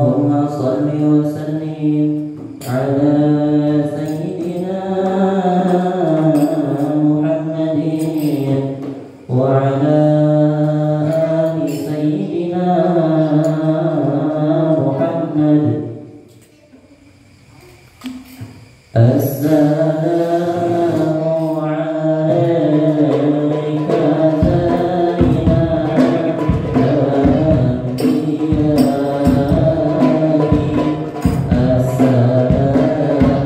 اللهم صل وسلم على سيدنا محمد وعلى آل سيدنا محمد. السلام عليك سيدنا الأنبياء. السلام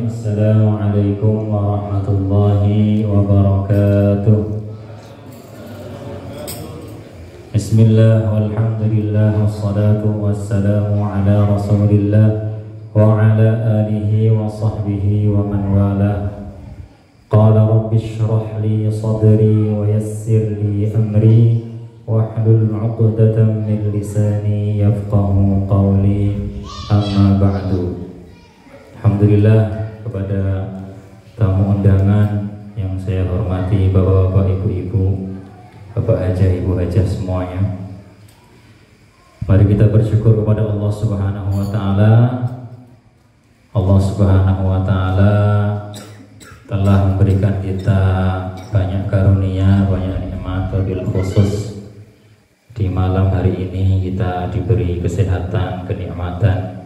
Assalamualaikum warahmatullahi wabarakatuh. Bismillah walhamdulillah wassalatu wassalamu ala rasulillah wa ala alihi wa sahbihi wa man wala. Qala rabbi shrah li sadri wa yassir li amri wahlul 'uqdatam min lisani yafqahu qawli. Amma ba'du. Alhamdulillah, kepada tamu undangan yang saya hormati, bapak-bapak, ibu-ibu, bapak hajah, ibu hajah semuanya. Mari kita bersyukur kepada Allah Subhanahu wa taala. Allah Subhanahu wa taala telah memberikan kita banyak karunia, banyak nikmat. Wabil khusus di malam hari ini kita diberi kesehatan, kenikmatan,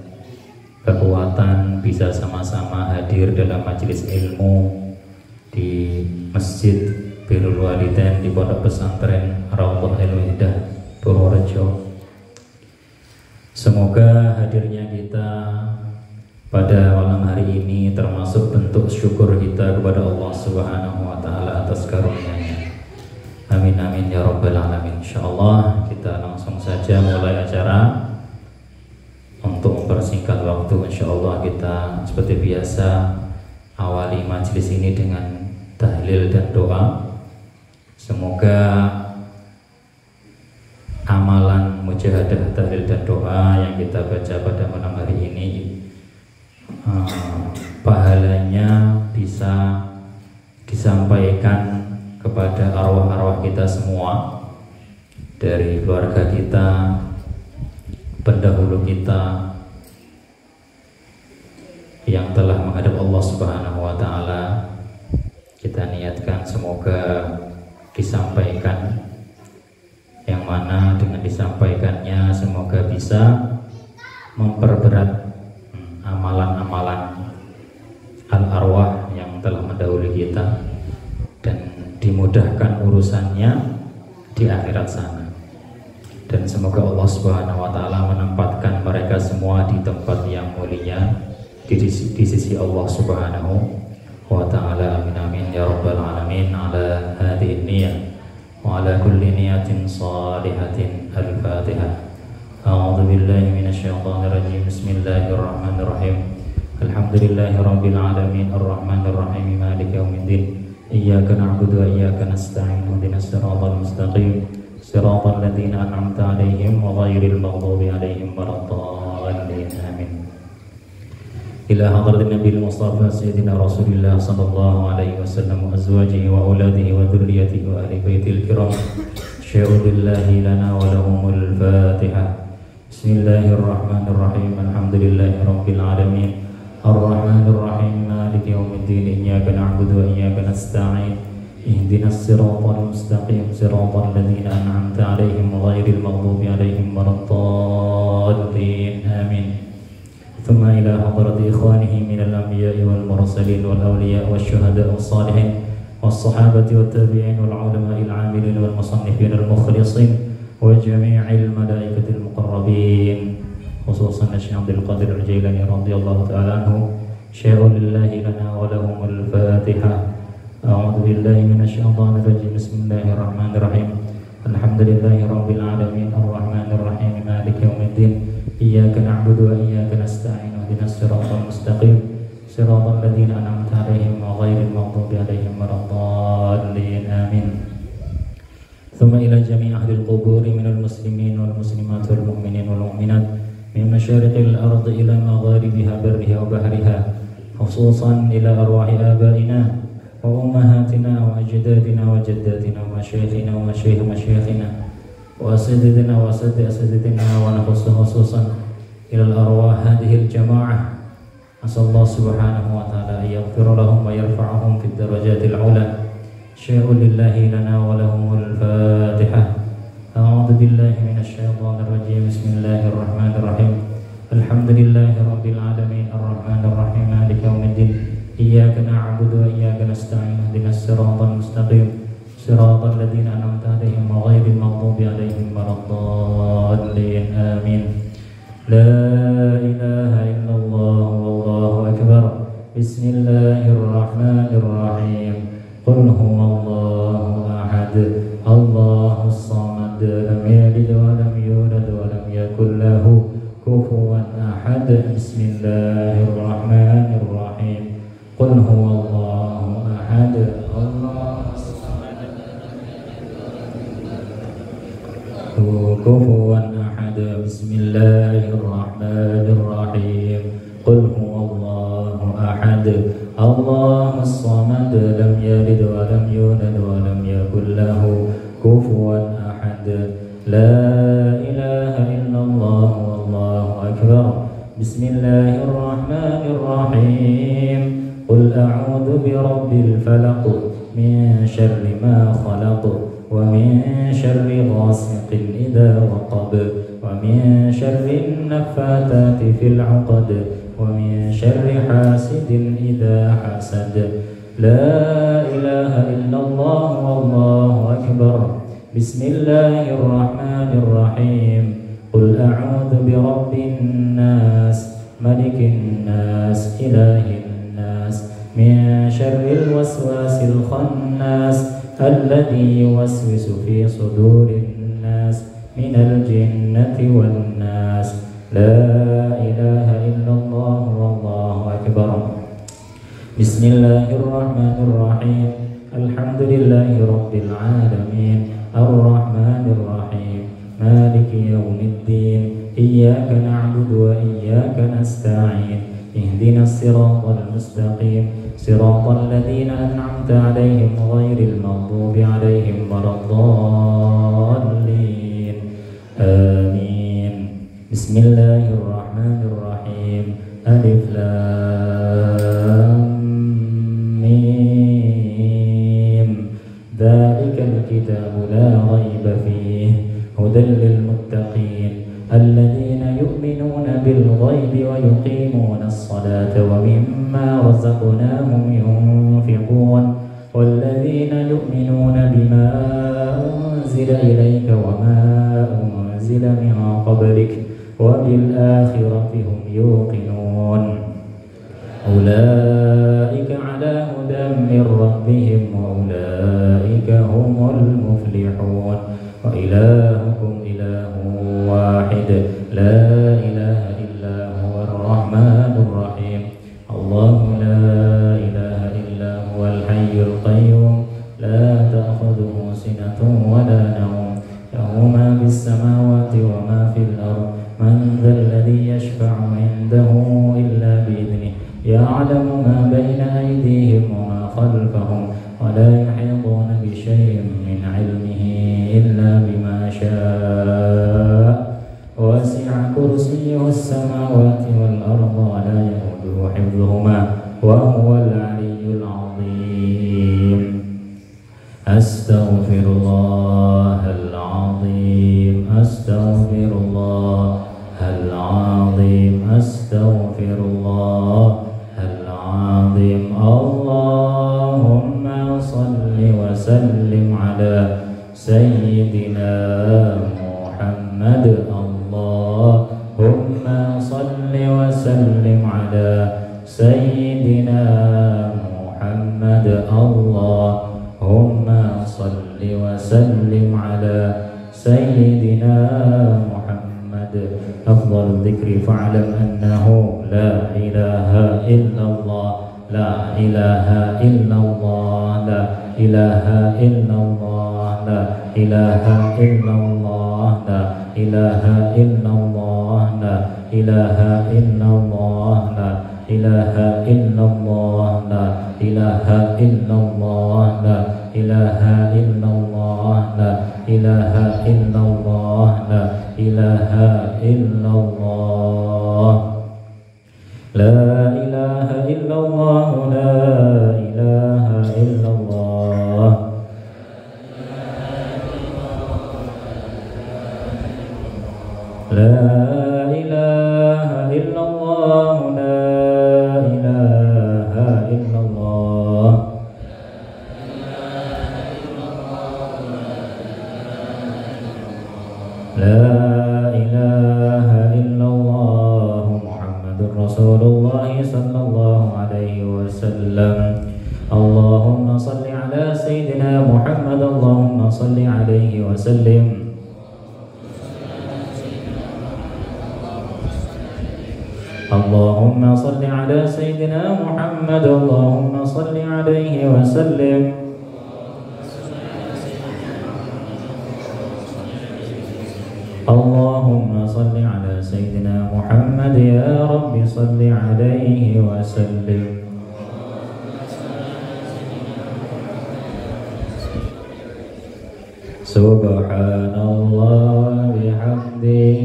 kekuatan bisa sama-sama hadir dalam majelis ilmu di Masjid Birrul Walidain di Pondok Pesantren Raudhah Al-Wahdah Purworejo. Semoga hadirnya kita pada malam hari ini termasuk bentuk syukur kita kepada Allah Subhanahu wa taala atas karunia-Nya. Amin amin ya rabbal alamin. Insyaallah kita langsung saja mulai acara. Untuk mempersingkat waktu, insyaallah kita seperti biasa awali majelis ini dengan tahlil dan doa. Semoga amalan mujahadah tahlil dan doa yang kita baca pada malam hari ini pahalanya bisa disampaikan kepada arwah-arwah kita semua, dari keluarga kita, pendahulu kita yang telah menghadap Allah Subhanahu wa taala. Kita niatkan semoga disampaikan, yang mana dengan disampaikannya semoga bisa memperberat amalan-amalan al-arwah yang telah mendahului kita dan dimudahkan urusannya di akhirat sana. Dan semoga Allah Subhanahu wa taala menempatkan mereka semua di tempat yang mulia di sisi Allah Subhanahu wa taala. Amin amin ya rabbal alamin. Ala hadhihi niyyah wa ala kulli niyatin shalihatin. Al-Fatihah. A'udzu billahi minasyaitonir rajim. Bismillahirrahmanirrahim. Alhamdulillahirabbil alamin arrahmanir rahim maliki yaumiddin. Iyyaka na'budu wa iyyaka nasta'in. Ihdinas siratal mustaqim. Siratal ladzina an'amta 'alaihim ghairil maghdubi 'alaihim waladdallin. Amin. Ila hadratin Nabil Mustafa Sayyidina Rasulillah sallallahu alaihi wasallam wa azwajihi wa auladihi wa dzurriyyatihi wa ahli baitil kiram. Syai'ulillahi lana wa lahumul Fatihah. Bismillahirrahmanirrahim. Alhamdulillahi rabbil alamin. Arrahmanir rahim. Maliki yaumiddin. Iyyaka na'budu wa iyyaka nasta'in. Ihdinas siratal mustaqim siratal ladzina an'amta 'alaihim ghairil maghdubi 'alaihim waladdallin. Amin. Thumma ila hadrati ikhwanihi minal anbiya'i wal mursalin wal awliya' wasyuhada' wassalihin wassahabati wattabi'in wal 'ulama'il 'amilin wal musannifin al mukhlisin wa jami'il malaikatil muqarrabin, khususan Syekh Abdul Qadir Al-Jailani radhiyallahu ta'ala anhu. Syai'ulillahi lana wa lahumul Fatihah. A'udzu billahi minasyaitonir rajim. Bismillahirrahmanirrahim. Alhamdulillahi rabbil alamin arrahmanir rahim maliki yaumiddin. Iyyaka na'budu wa iyyaka nasta'in. Ihdinas siratal mustaqim siratal ladzina an'amta 'alaihim ghairil maghdubi 'alaihim waladdallin. Amin. Thumma ila jami' ahli al-qubur minal muslimin wal muslimat wal mu'minin wal mu'minat min masyariqil ardi ila magharibiha barriha wa bahriha, khususan ila arwahi abaina wa ummahatina wa ajdadina wa jaddatina wa masyayikhina wa masyayikh masyayikhina wa asatidina wa asatid asatidina wa khususan ila al-arwah hadhihi al-jama'ah. Asallahu subhanahu wa ta'ala yaghfir lahum wa yarfa'ahum fid darajatil 'ula. Syai'ulillahi lana wa lahumul Fatihah. A'udzu billahi minasyaitonir rajim. Bismillahirrahmanirrahim. Alhamdulillahi rabbil alamin arrahmanir rahim maliki yaumiddin. Iyyaka na'budu wa iyyaka nasta'in. Ihdinas siratal mustaqim siratal ladzina an'amta 'alaihim ghairil maghdubi 'alaihim waladdallin. Amin. La ilaha illallah wallahu akbar. Bismillahirrahmanirrahim. Qul huwallahu ahad, Allahus samad, lam yalid wa lam yulad wa lam yakul lahu kufuwan ahad. Bismillahirrahmanirrahim. Qul huwallahu ahad, Allahus samad, kufuwan ahad. Bismillahirrahmanirrahim. Qul huwallahu ahad, Allahus samad, lam yalid wa lam yulad wa lam yakul lahu kufuwan ahad. La ilaha illallah wallahu akbar. Bismillahirrahmanirrahim. Qul a'udzu birabbil falaq min syarri ma khalaq wa min syarri ghasiqin idza waqab wa min syarri naffatsati fil 'uqad wa min syarri hasidin idza hasad. La ilaha illallah wallahu akbar. Bismillahirrahmanirrahim. Qul a'udzu birabbin nas malikin nas ilahin nas min syarril waswasil khannas alladzi yuwaswisu fi sudurin nas minal jinnati wan nas. La ilaha illallah wallahu akbar. Bismillahirrahmanirrahim. Alhamdulillahi rabbil alamin, arrahmanir rahim, maliki yaumiddin, iyyaka na'budu wa iyyaka nasta'in, ihdinas siratal mustaqim, siratal ladzina an'amta 'alaihim ghairil maghdubi 'alaihim waladdallin. Amin. Bismillahirrahmanirrahim. Alif lam mim. Dzalikal kitabu la raiba fihi hudan lil muttaqin alladzina yu'minuna bil ghaibi wa yuqimuna as-salata wa mimma razaqnahum yunfiqun walladzina yu'minuna bima unzila ilayka wa ma unzila min qablik wa bil akhirati hum yuqinun. Ulaika ala hudan min rabbihim wa ulaika humul muflihun. Wa ilahukum ilahun wahid, la ilaha illa huwar rahmanur rahim. Allahu la ilaha illa huwal hayyul qayyum, la ta'khudhuhu sinatun wa la nawm, lahu ma fis samawati wa ma fil ardh. Man dhal ladzi yashfa'u 'indahu illa bi idhnihi, ya'lamu ma bayna aydihim wa ma khalfahum wa la yuhituna bi shay'in min 'ilmihi illa bima sha'a. Wasi'a kursiyyuhu as-samawati wal arda wa la yahuduhu hifdhuhuma wa huwal 'aliyyul 'azim. Astaghfirullahal 'azim, astaghfirullahal 'azim, astaghfirullahal 'azim. Allahumma salli wa sallim ala sayyidina Muhammad. Allahumma salli wa sallim ala sayyidina Muhammad. Allahumma salli wa sallim ala sayyidina Muhammad. Afdal dzikri fa'lam annahu la ilaha illallah, la ilaha illallah, la ilaha illallah, la ilaha illallah, la ilaha illallah, la ilaha illallah, la ilaha illallah, la ilaha illallah, la ilaha illallah, la ilaha illallah, la ilaha illallah. La ilaha illallah, la ilaha illallah. La ilaha illallah, la ilaha illallah. La ilaha illallah Muhammadur Rasulullah sallallahu alaihi وسلم اللهم صل على سيدنا محمد اللهم صل عليه وسلم اللهم صل على سيدنا محمد اللهم صل عليه وسلم اللهم صل على سيدنا محمد يا رب صل عليه وسلم سبحان الله وبحمده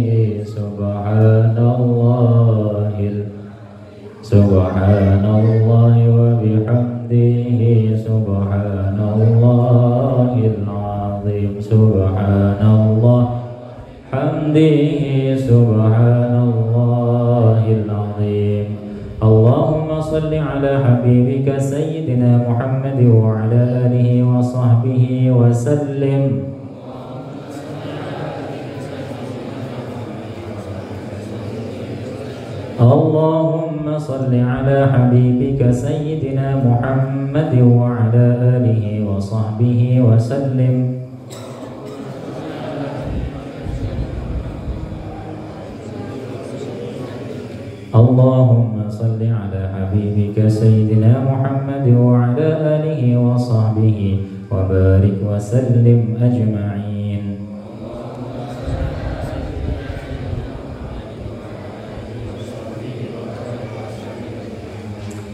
سبحان الله سبحان الله وبحمده سبحان الله العظيم سبحان الله حمده سبحان الله العظيم اللهم صل على حبيبك سيدنا محمد وعلى آله وصحبه وسلم اللهم صل على حبيبك سيدنا محمد وعلى آله وصحبه وسلم اللهم صل على حبيبك سيدنا محمد وعلى آله وصحبه وبارك وسلم أجمعين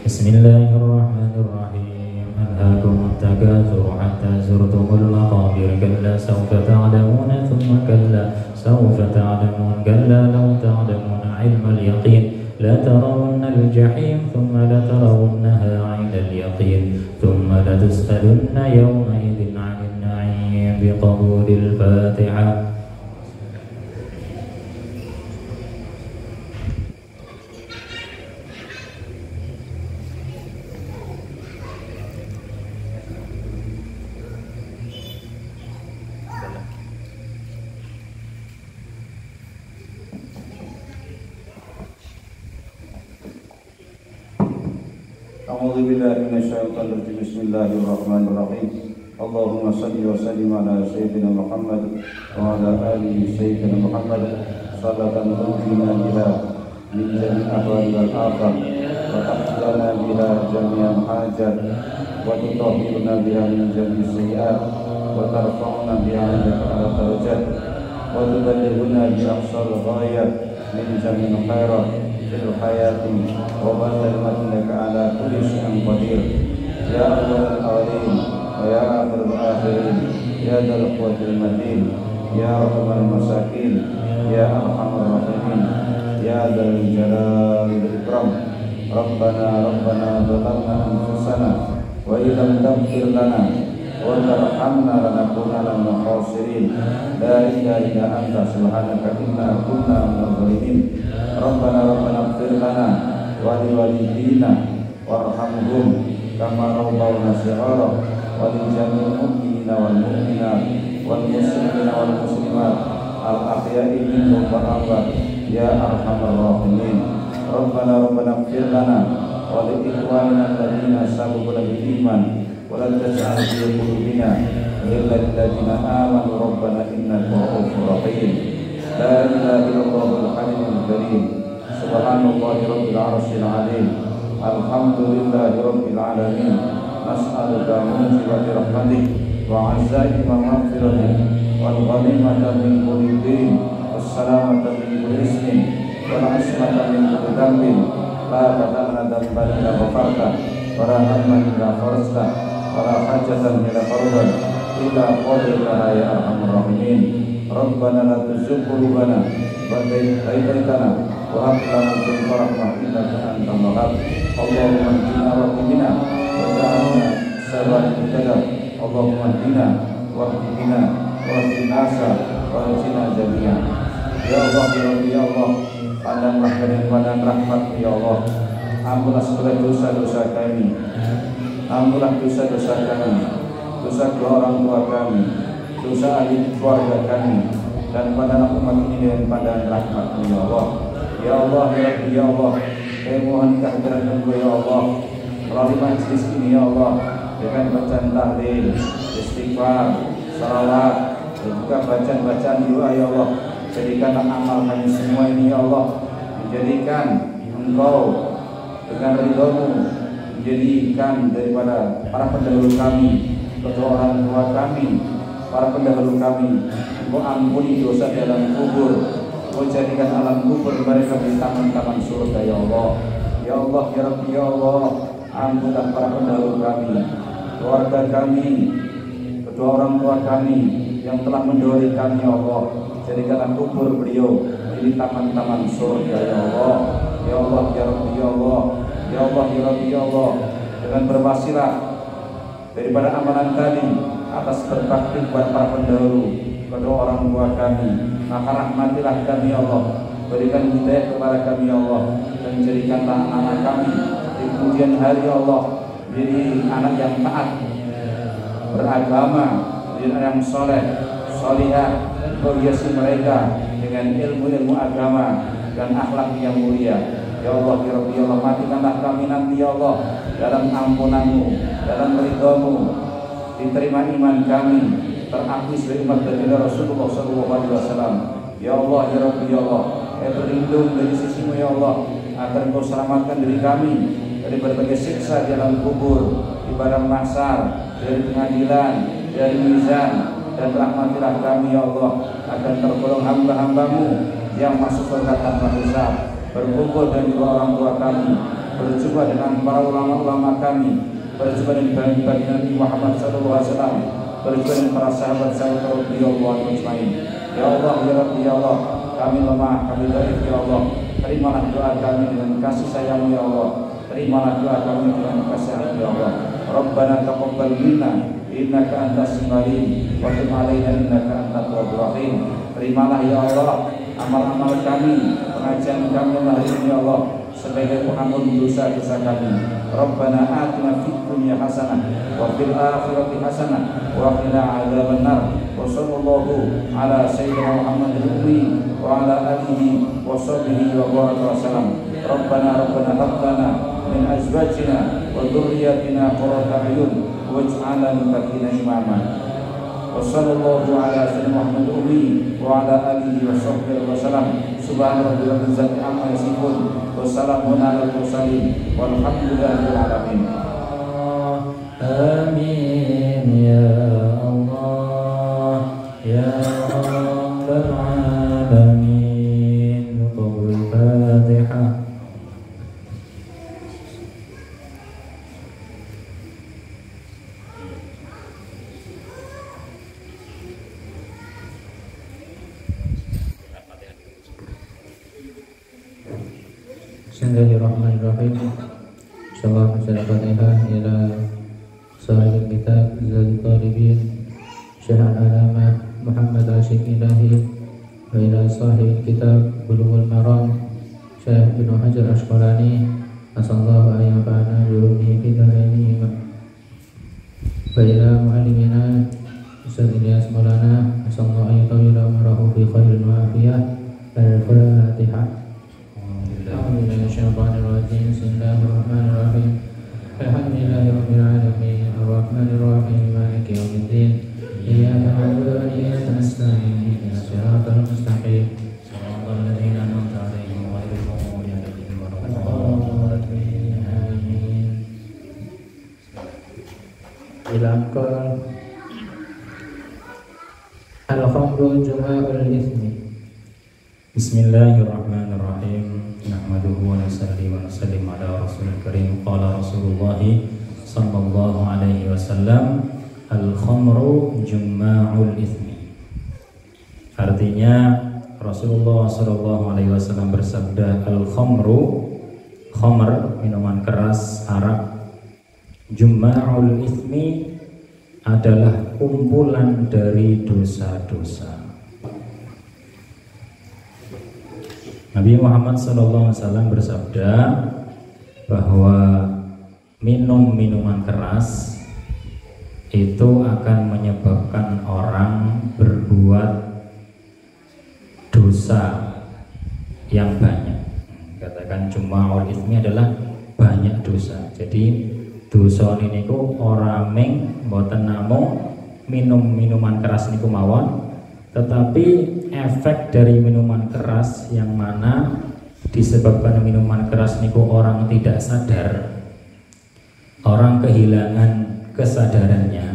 بسم الله الرحمن الرحيم ألهاكم التكاثر حتى زرتم المقابر كلا سوف تعلمون ثم كلا سوف تعلمون كلا لو تعلمون علم اليقين لترون الجحيم ثم لترونها عين اليقين ثم لتسألن يومئذ عن النعيم بقبول الفاتحة أعوذ بالله من الشيطان الرجيم بسم الله الرحمن الرحيم اللهم صل وسلم على سيدنا محمد وعلى آله سيدنا محمد صلاة تنجينا بها من جميع أهوال والآفات وتحفظنا بها جميع الحاجات وتطهرنا بها من جميع السيئات وترفعنا بها عندك على الدرجات وتبلغنا بأقصى الغايات من جميع الخيرات في الحياة وبعد الموت إنك على كل شيء قدير يا أول الأولين ويا آخر الآخرين يا ذا القوة المتين يا رحم المساكين يا أرحم الراحمين يا ذا الجلال والإكرام ربنا ظلمنا أنفسنا وإن لم تغفر لنا وترحمنا لنكونن من الخاسرين لا إله إلا أنت سبحانك إنا كنا من الظالمين ربنا اغفر لنا ولوالدينا وارحمهم كما ربونا صغارا ولجميع المؤمنين والمؤمنات والمسلمين والمسلمات الأحياء منهم والأموات يا أرحم الراحمين ربنا اغفر لنا ولإخواننا الذين سبقونا بالإيمان ولا تجعل في قلوبنا غلا للذين آمنوا ربنا إنك رؤوف رحيم لا إله إلا الله الحليم الكريم سبحان الله رب العرش العظيم الحمد لله رب العالمين نسألك موجبات رحمتك وعزائم مغفرتك والغنيمة من كل دين والسلامة من كل اسم والعصمة من كل ذنب لا تدعنا ذنبا إلا غفرته ولا هما إلا فرجته ولا حاجة إلا فرجا إلا قضيتها يا أرحم الراحمين ربنا لا تزغ قلوبنا بعد إذ هديتنا وهب لنا من لدنك رحمة إنك أنت الوهاب اللهم اهدنا واهدنا واجعلنا سببا مهتدى اللهم اهدنا واهد بنا واهد الناس واهدنا جميعا ya Allah ya Allah pandanglah dengan rahmat ya Allah ampunlah segala dosa-dosa kami ampunlah dosa-dosa kami dosa kedua orang tua kami dosa ahli keluarga kami dan pada umat ini dengan pandangan rahmat ya Allah ya Allah ya Rabbi ya Allah kami mohon kehadiran Engkau ya Allah melalui majelis ini ya Allah, dengan bacaan tahlil, istighfar, salawat, dan juga bacaan-bacaan doa ya Allah. Jadikanlah amal kami semua ini ya Allah, menjadikan Engkau dengan ridho-Mu, menjadikan daripada para pendahulu kami, kedua orang tua kami, para pendahulu kami, Engkau ampuni dosa di alam kubur, Engkau jadikan alam kubur mereka di taman-taman surga ya Allah. Ya Allah, ya Rabbi, ya Allah, ampunlah para pendahulu kami, keluarga kami, kedua orang tua kami yang telah mendahului kami ya Allah. Jadikanlah kubur beliau di taman-taman surga ya Allah. Ya Allah, ya Rabbi, ya Allah, ya Allah, ya Rabbi, ya Allah, dengan berwasilah daripada amalan tadi atas berbakti kepada para pendahulu, kedua orang tua kami, maka rahmatilah kami ya Allah, berikan hidayah kepada kami ya Allah, dan jadikanlah anak kami di kemudian hari ya Allah menjadi anak yang taat, beragama, menjadi anak yang soleh, solihah. Kau hiasi mereka dengan ilmu-ilmu agama dan akhlak yang mulia. Ya Allah, ya Rabbi, ya Allah, matikanlah kami nanti ya Allah dalam ampunan-Mu, dalam ridho-Mu, diterima iman kami, terakui sebagai umat baginda Rasulullah SAW. Ya Allah, ya Rabbi, ya Allah, berlindung dari sisi-Mu ya Allah, agar Engkau selamatkan diri kami dari berbagai siksa di alam kubur, di padang mahsyar, dari pengadilan, dari mizan. Dan rahmatilah kami ya Allah, agar tergolong hamba-hamba-Mu yang masuk surga tanpa hisab, berkumpul dengan kedua orang tua kami, berjumpa dengan para ulama-ulama kami, berjumpa dengan baginda Nabi Muhammad SAW, berjumpa dengan para sahabat-sahabat radhiyallahu anhum. Ya Allah, ya Rabbi, ya Allah, kami lemah, kami dhaif ya Allah, terimalah doa kami dengan kasih sayang ya Allah, terimalah doa kami dengan kasih sayang ya Allah. Rabbana taqabbal minna innaka antas samiul wa tub alaina innaka antat tawwabur rahim. Terimalah ya Allah amal-amal kami, pengajian kami hari ini ya Allah, sebagai pengampun dosa-dosa kami. Rabbana atina fid dunya hasanah wa fil akhirati hasanah wa qina adzabannar. Wa sallallahu ala sayyidina Muhammadin wa ala alihi wa sahbihi wa baraka wasallam. Rabbana hab lana min azwajina wa dhurriyyatina qurrata a'yun waj'alna lil muttaqina imama. Wa sallallahu ala sayyidina Muhammadin wa ala alihi wa sahbihi wasallam. Subhana rabbika rabbil izzati amma yasifun wa salamun alal mursalin walhamdulillahi rabbil alamin. Amin ya Allah ya rabbal alamin. Qul Fatihah. Bismillahirrahmanirrahim. Insyaallah Fatihah ila sahibul kitab Zadul Talibin Syekh Al-Alamah Muhammad Asyik Ilahi, wa ila sahibul kitab Bulughul Maram Syekh Ibnu Hajar Asqalani, asallahu an yanfa'ana bi ulumi fid dharain. Wa ila muallimina Ustaz Ilyas Maulana, asallahu an yutawwila umrahu fi khairin wa afiyah. Al-Fatihah. Bismillahirrahmanirrahim. Bismillahirrahmanirrahim. Alhamdulillahirabbil alamin. Arrahmanirrahim. Maliki yaumiddin. Iyyaka na'budu wa iyyaka nasta'in. Ihdinas siratal mustaqim. Shiratal ladzina an'amta 'alaihim ghairil maghdubi 'alaihim waladdallin. Amin. Ilaqal al-khamru juma'ul ismi. Bismillahirrahmanirrahim. Nahmaduhu wa nusalli wa nusallim ala rasulil karim. Qala Rasulullah sallallahu alaihi wasallam, al-khamru jumma'ul ithmi. Artinya Rasulullah sallallahu alaihi wasallam bersabda, al-khamru, khamr, minuman keras, arak, jumma'ul ithmi adalah kumpulan dari dosa-dosa. Nabi Muhammad SAW bersabda bahwa minum minuman keras itu akan menyebabkan orang berbuat dosa yang banyak. Katakan juma'ul itsmi adalah banyak dosa. Jadi dosa niku ora ming mboten namung minum minuman keras niku mawon, tetapi efek dari minuman keras yang mana disebabkan minuman keras niku orang tidak sadar, orang kehilangan kesadarannya,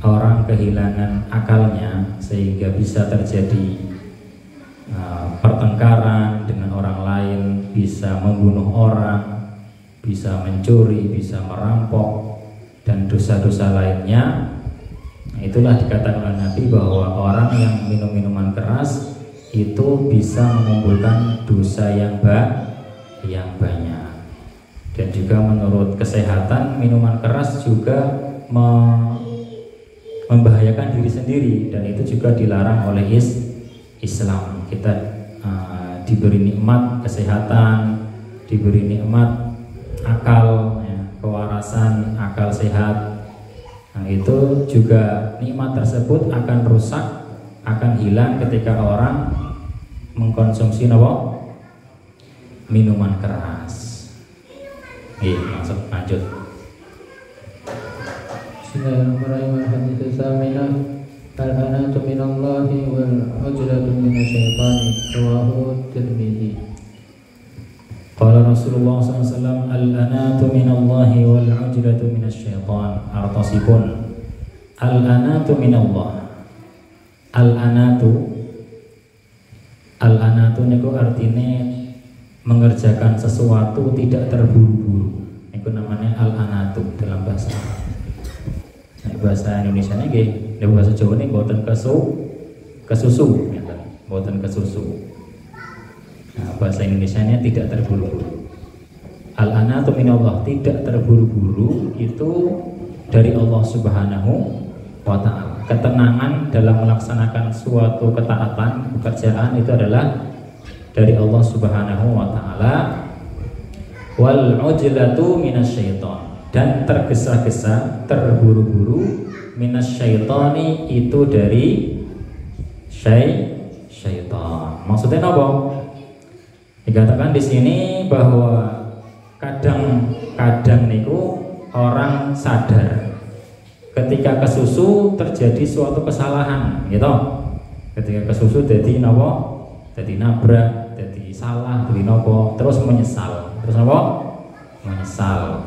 orang kehilangan akalnya, sehingga bisa terjadi pertengkaran dengan orang lain, bisa membunuh orang, bisa mencuri, bisa merampok, dan dosa-dosa lainnya. Itulah dikatakan oleh Nabi bahwa orang yang minum minuman keras itu bisa mengumpulkan dosa yang banyak. Dan juga menurut kesehatan, minuman keras juga membahayakan diri sendiri, dan itu juga dilarang oleh Islam. Kita diberi nikmat kesehatan, diberi nikmat akal, ya, kewarasan, akal sehat. Nah, itu juga nikmat tersebut akan rusak, akan hilang ketika orang mengkonsumsi minuman keras. Lanjut. Bismillahirrahmanirrahim. Hadits tsaminah al-anatu minallahi wal ujlatu minasyaitani. Rawahu Tirmidzi. Qala Rasulullah SAW, al-anatu minallahi wal ujlatu minasyaitan. Artosipun, al-anatu minallah. Al-anatu niku artinya mengerjakan sesuatu tidak terburu-buru. Itu namanya al-anatu dalam bahasa Arab. Nah, bahasa Indonesia ini, bahasa Jawa ini mboten kesusu, mboten kesusu. Nah, bahasa Indonesianya tidak terburu-buru. Al-anatu minallah, tidak terburu-buru itu dari Allah Subhanahu wa ta'ala. Ketenangan dalam melaksanakan suatu ketaatan, pekerjaan itu adalah dari Allah Subhanahu wa ta'ala. Wal ujlatu minasyaiton, dan tergesa-gesa, terburu-buru, minasyaitoni itu dari syaitan. Maksudnya apa? Dikatakan di sini bahwa kadang-kadang niku orang sadar ketika kesusu terjadi suatu kesalahan, gitu. Ketika kesusu jadi napa? Jadi nabrak, jadi salah, jadi napa? Terus menyesal. Terus napa? Menyesal.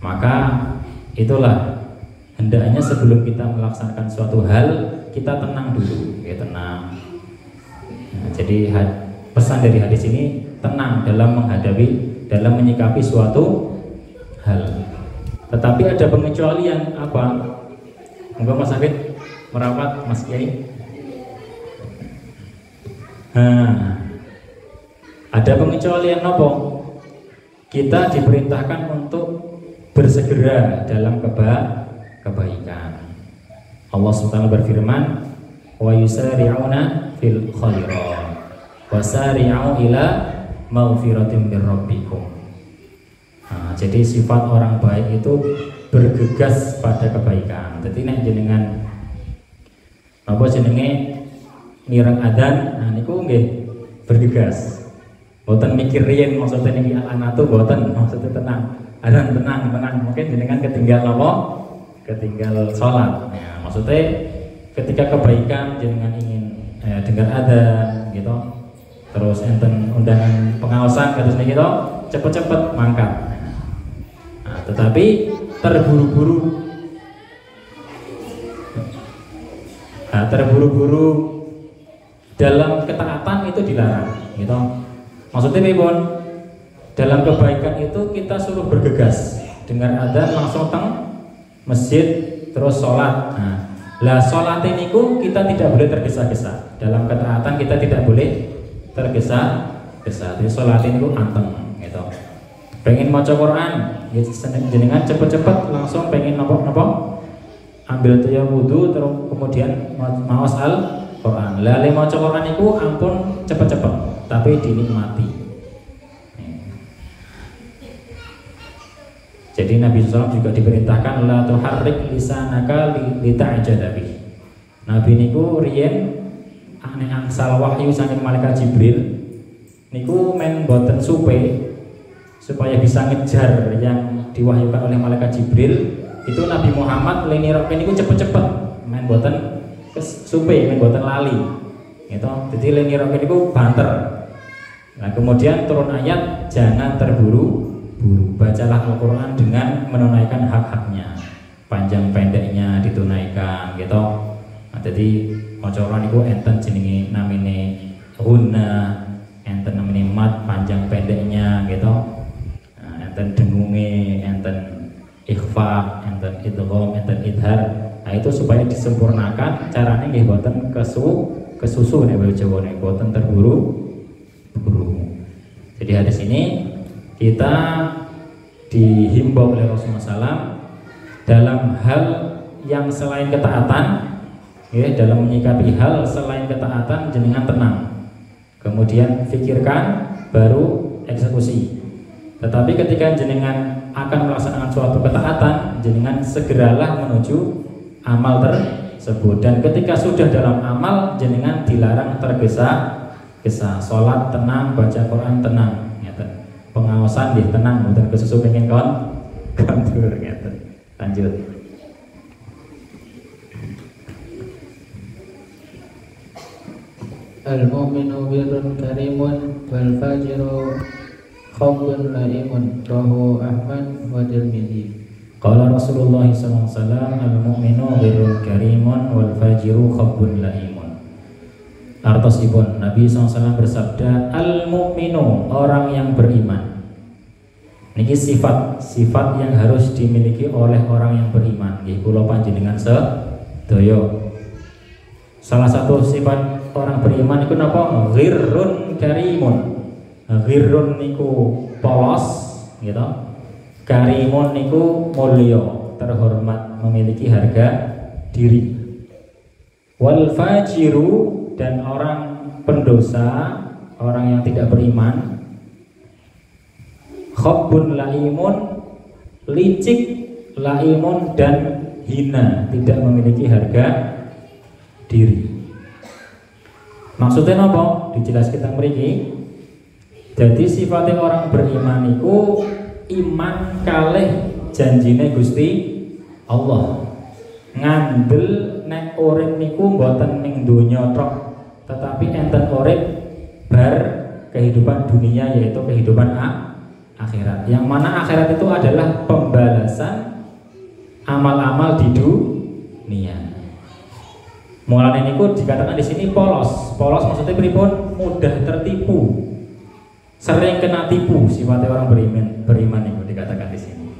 Maka itulah hendaknya sebelum kita melaksanakan suatu hal, kita tenang dulu, ya tenang. Nah, jadi pesan dari hadis ini, tenang dalam dalam menyikapi suatu hal. Tetapi ada pengecualian apa? Monggo Mas Hafid merapat, Mas Kiai. Ada pengecualian apa? Kita diperintahkan untuk bersegera dalam kebaikan. Allah SWT berfirman, wa yusari'una fil khairat wasari'u ila maghfiratin min rabbikum. Nah, jadi sifat orang baik itu bergegas pada kebaikan. Jadi nek jenengan apa jenenge mireng adzan, nah niku nggih bergegas. Mboten mikir riyen maksudnya niki al-anatu mboten, maksudnya tenang. Adzan tenang. Mungkin jenengan ketinggal apa? Ketinggal salat. Ya, maksudnya ketika kebaikan jenengan ingin dengar adzan gitu. Terus enten undangan pengawasan kados niki to, cepet-cepet mangkat. Nah, tetapi terburu-buru dalam ketaatan itu dilarang, gitu. Maksudnya pripun? Dalam kebaikan itu kita suruh bergegas, dengar adzan langsung teng masjid terus sholat. Nah, sholat ini kita tidak boleh tergesa-gesa. Dalam ketaatan kita tidak boleh tergesa-gesa. Jadi sholat ini anteng, gitu. Pengen maca Quran, jenengan cepet-cepet langsung pengen nopo ambil tuh wudu terus kemudian maos Al-Quran. Lali maca Quran itu ampun cepet-cepet, tapi dinikmati. Jadi Nabi SAW juga diperintahkan la tuharrik lisanaka lita'jala bih. Nabi niku riyen ane angsal wahyu saking malaikat Jibril niku men boten supe supaya bisa ngejar yang diwahyukan oleh malaikat Jibril itu Nabi Muhammad leniroke niku cepet-cepet main boten supe main boten lali gitu. Jadi leniroke niku banter. Nah kemudian turun ayat jangan terburu-buru, bacalah Al-Quran dengan menunaikan hak-haknya, panjang pendeknya ditunaikan gitu. Nah, jadi maca niku enten jenenge namine hunna, enten namine mat panjang pendeknya gitu. Nah, enten dengunge, enten ikhfa, enten idgham, enten idhar. Nah itu supaya disempurnakan caranya nggih boten kesusu nek basa Jawa nek boten terburu-buru. Jadi hadis ini kita dihimbau oleh Rasulullah SAW dalam hal yang selain ketaatan, ya, dalam menyikapi hal selain ketaatan jenengan tenang, kemudian pikirkan baru eksekusi. Tetapi ketika jenengan akan melaksanakan suatu ketaatan, jenengan segeralah menuju amal tersebut. Dan ketika sudah dalam amal, jenengan dilarang tergesa-gesa. Sholat tenang, baca Quran tenang, ngeten. Pengawasan dia tenang, bukan kesusu pengen kontur, ngeten. Lanjut. Al-mu'minu birrun karimun wal fajiru khawfun laimun, rawahu Ahmad wa Tirmidzi. Qala Rasulullah sallallahu alaihi wasallam al-mu'minu birrun karimun wal fajiru khawfun laimun. Artosipun Nabi SAW bersabda al-mu'minu, orang yang beriman. Niki sifat yang harus dimiliki oleh orang yang beriman. Nggih kula panjenengan sedaya. Salah satu sifat orang beriman itu napa? Ghirrun karimun. Ghirrun niku polos gitu. Karimun niku mulya, terhormat, memiliki harga diri. Wal fajiru, dan orang pendosa, orang yang tidak beriman, khabbun laimun, licik, laimun, dan hina, tidak memiliki harga diri. Maksudnya apa? Dijelas kita mriki. Jadi sifatnya orang beriman itu iman kalih janjine Gusti Allah. Ngandel nek urip niku mboten ning donya tok, tetapi enten urip bar kehidupan dunia, yaitu kehidupan akhirat. Yang mana akhirat itu adalah pembalasan amal-amal di dunia. Mulane niku dikatakan di sini polos. Polos maksudnya pripun? Mudah tertipu. Sering kena tipu sifatnya orang beriman itu dikatakan di sini.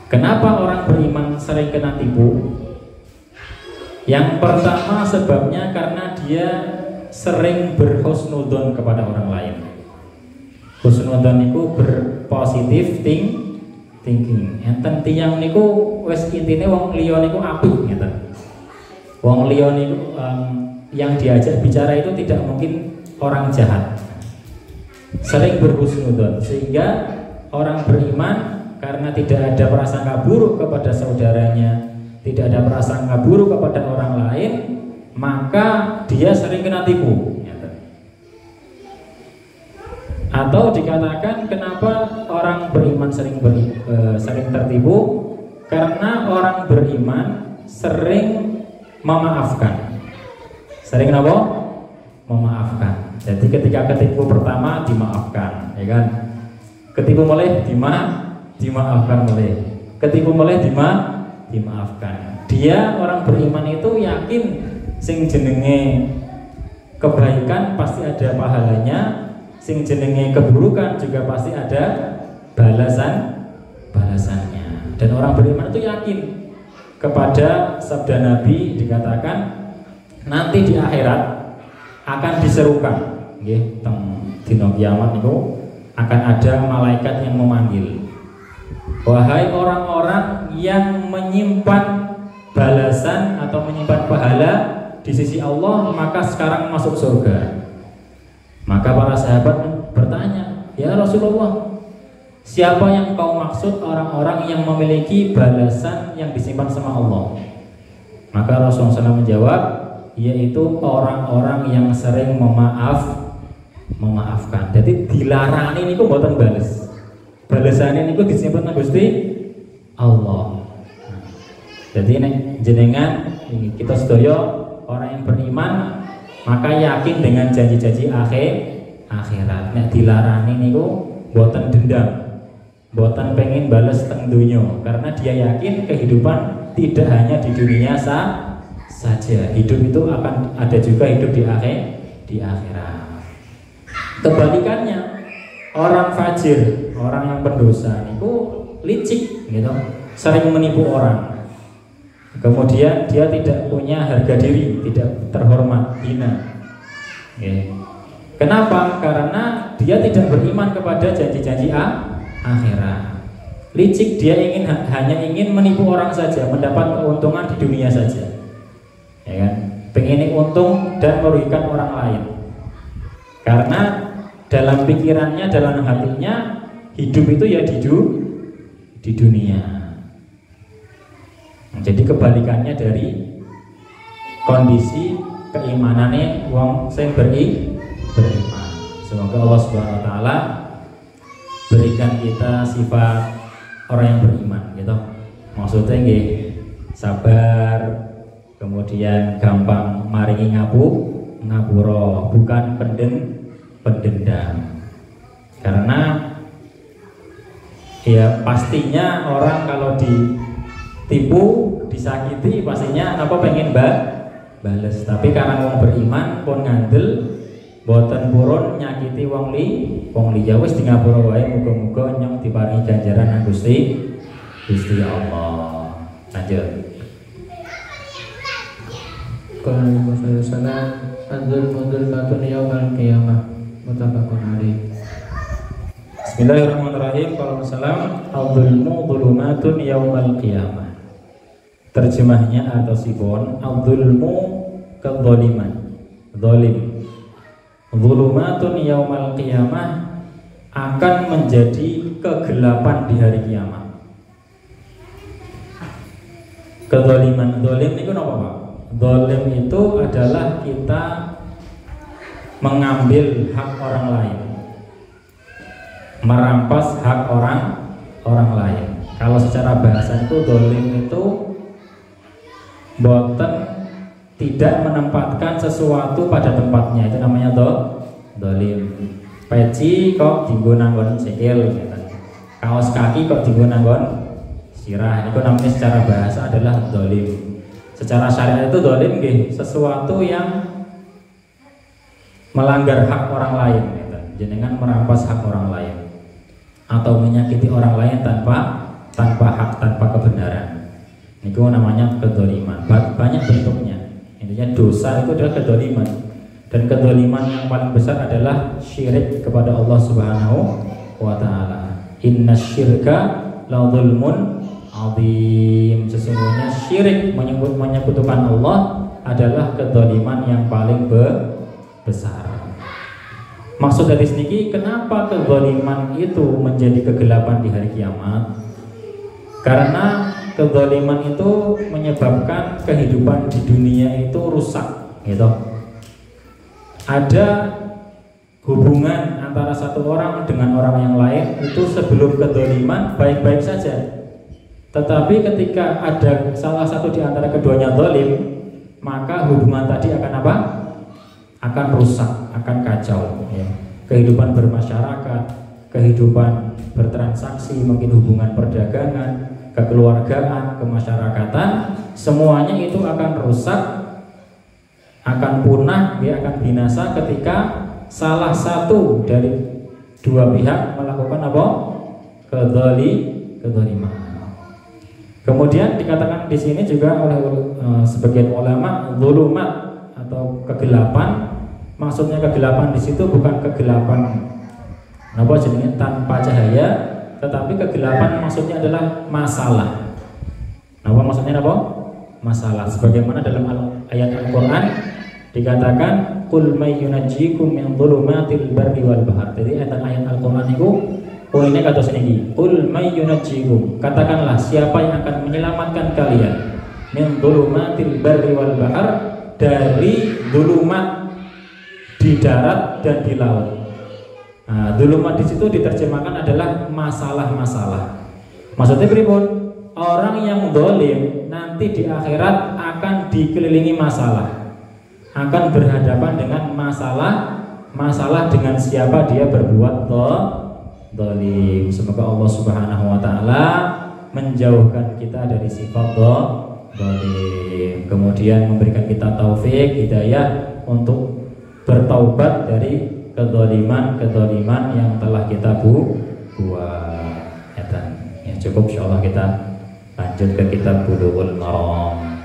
Kenapa orang beriman sering kena tipu? Yang pertama sebabnya karena dia sering berhusnudzon kepada orang lain. Husnudzon niku berpositif thinking. Enten tiyang niku wis intine wong liya niku apik ngeten. Wong liya niku yang diajak bicara itu tidak mungkin orang jahat. Sering berhusnudzon sehingga orang beriman karena tidak ada prasangka buruk kepada saudaranya, tidak ada prasangka buruk kepada orang lain, maka dia sering kena tipu. Atau dikatakan kenapa orang beriman sering tertipu? Karena orang beriman sering memaafkan. Sering apa? Memaafkan. Jadi ketika ketipu pertama dimaafkan, ya kan? Ketipu mulai dimaafkan mulai. Ketipu mulai dimaafkan. Dia orang beriman itu yakin sing jenenge kebaikan pasti ada pahalanya, sing jenenge keburukan juga pasti ada balasannya. Dan orang beriman itu yakin kepada sabda Nabi, dikatakan nanti di akhirat akan diserukan, nggih, teng dina kiamat niku akan ada malaikat yang memanggil, wahai orang-orang yang menyimpan balasan atau menyimpan pahala di sisi Allah, maka sekarang masuk surga. Maka para sahabat bertanya, ya Rasulullah, siapa yang kau maksud orang-orang yang memiliki balasan yang disimpan sama Allah? Maka Rasulullah SAW menjawab, yaitu orang-orang yang sering memaafkan. Jadi dilarang ini kok boten bales. balesane niku disimpen nang Gusti Allah. Jadi nek jenengan kita sedaya orang yang beriman maka yakin dengan janji-janji akhirat. Nek dilarani niku boten dendam, boten pengen bales teng donya, karena dia yakin kehidupan tidak hanya di dunia saja. Hidup itu akan ada juga hidup di akhirat. Kebalikannya, orang fajir, orang yang berdosa niku licik gitu, sering menipu orang. Kemudian dia tidak punya harga diri, tidak terhormat, hina. Kenapa? Karena dia tidak beriman kepada janji-janji akhirat. Licik, dia hanya ingin menipu orang saja, mendapat keuntungan di dunia saja, ya kan? Pengen untung dan merugikan orang lain. Karena dalam pikirannya, dalam hatinya, hidup itu ya di dunia. Jadi kebalikannya dari kondisi keimanannya wong sing beriman. Semoga Allah Subhanahu wa taala berikan kita sifat orang yang beriman gitu. Maksudnya nggih sabar, kemudian gampang maringi ngapura, bukan pendendam. Karena ya pastinya orang kalau ditipu, disakiti pastinya apa pengen bales. Tapi karena wong beriman pun ngandel boten purun nyakiti wong liya, wis di ngapura wae, muga-muga nyong diparingi ganjaran nang Gusti Allah. Lanjut. Qala Rasulullah sallallahu alaihi wasallam yaumil qiyamah muttafaqun alaih. Bismillahirrahmanirrahim. Qala Rasulullah al-dzulmu dzulumatun yaumal qiyamah. Terjemahnya atau sifon al-dzulmu kedzaliman, zalim. Dzulumatun yaumal qiyamah akan menjadi kegelapan di hari kiamat. Kedzaliman, zalim itu apa Pak? Zalim itu adalah kita mengambil hak orang lain, merampas hak orang lain. Kalau secara bahasa itu zalim itu boten tidak menempatkan sesuatu pada tempatnya, itu namanya zalim. Peci kok dienggo nanggon sikil gitu. Kaos kaki kok dienggo nanggon sirah, itu namanya secara bahasa adalah zalim. Secara syariat itu zalim nggih sesuatu yang melanggar hak orang lain gitu. Jenengan merampas hak orang lain atau menyakiti orang lain tanpa hak, tanpa kebenaran. Itu namanya kedzaliman. Banyak bentuknya. Intinya dosa itu adalah kedzaliman, dan kedzaliman yang paling besar adalah syirik kepada Allah Subhanahu wa taala. Innasyirka la dzulmun azim. Sesungguhnya syirik menyekutukan Allah adalah kedzaliman yang paling besar. Maksud dari sini, kenapa kedzaliman itu menjadi kegelapan di hari kiamat? Karena kedzaliman itu menyebabkan kehidupan di dunia itu rusak gitu. Ada hubungan antara satu orang dengan orang yang lain itu sebelum kedzaliman baik-baik saja. Tetapi ketika ada salah satu di antara keduanya zalim, maka hubungan tadi akan apa? Akan rusak, akan kacau ya. Kehidupan bermasyarakat, kehidupan bertransaksi, mungkin hubungan perdagangan, kekeluargaan, kemasyarakatan, semuanya itu akan rusak, akan punah, dia akan binasa ketika salah satu dari dua pihak melakukan apa? Kedzaliman. Kemudian dikatakan di sini juga oleh sebagian ulama dzulumat atau kegelapan. Maksudnya kegelapan di situ bukan kegelapan apa jenisnya tanpa cahaya, tetapi kegelapan maksudnya adalah masalah. Apa maksudnya apa? Masalah. Sebagaimana dalam ayat Al-Qur'an dikatakan qul may yunajjikum min dhulumatil barri wal bahr. Jadi ayat Al-Qur'an itu poinnya kados niki. Qul may yunajjikum. Katakanlah siapa yang akan menyelamatkan kalian min dhulumatil barri wal bahr, dari dhulumat di darat dan di laut. Dzulumat di situ diterjemahkan adalah masalah-masalah. Maksudnya pripun? Orang yang zalim nanti di akhirat akan dikelilingi masalah, akan berhadapan dengan masalah dengan siapa dia berbuat zalim. Semoga Allah Subhanahu wa taala menjauhkan kita dari sifat zalim, kemudian memberikan kita taufik hidayah untuk bertaubat dari kezaliman yang telah kita buat. Ya, cukup insyaallah kita lanjut ke kitab Bulughul Maram.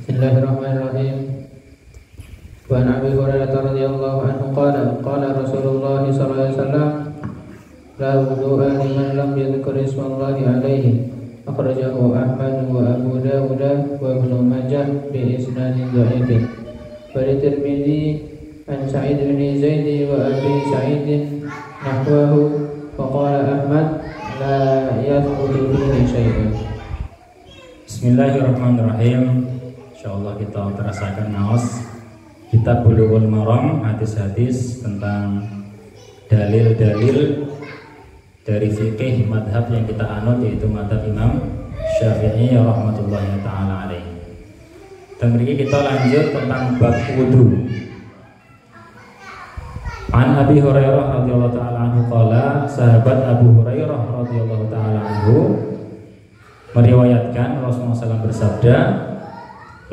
Bismillahirrahmanirrahim. Wa an Abi Hurairah radhiyallahu anhu qala Rasulullah sallallahu alaihi wasallam la wudu'a liman lam yadhkur ismallahi alaihi. Akhrajahu Ahmad wa Abu Dawud wa Ibnu Majah bi isnadin dhaif. Wa Tirmidzi an Sa'id bin Zaid wa Abi Sa'id nahwahu wa qala Ahmad la yadhkuru fihi syai'un. Bismillahirrahmanirrahim. Insyaallah kita terasakan naos kitab Bulughul Maram, hadis-hadis tentang dalil-dalil dari fikih madhab yang kita anut, yaitu madhab Imam Syafi'i rahmatullahi ta'ala alaih. Dan berikut kita lanjut tentang bab wudu. An Abi Hurairah radhiyallahu ta'ala anhu qala, sahabat Abu Hurairah radhiyallahu ta'ala anhu meriwayatkan Rasulullah SAW bersabda,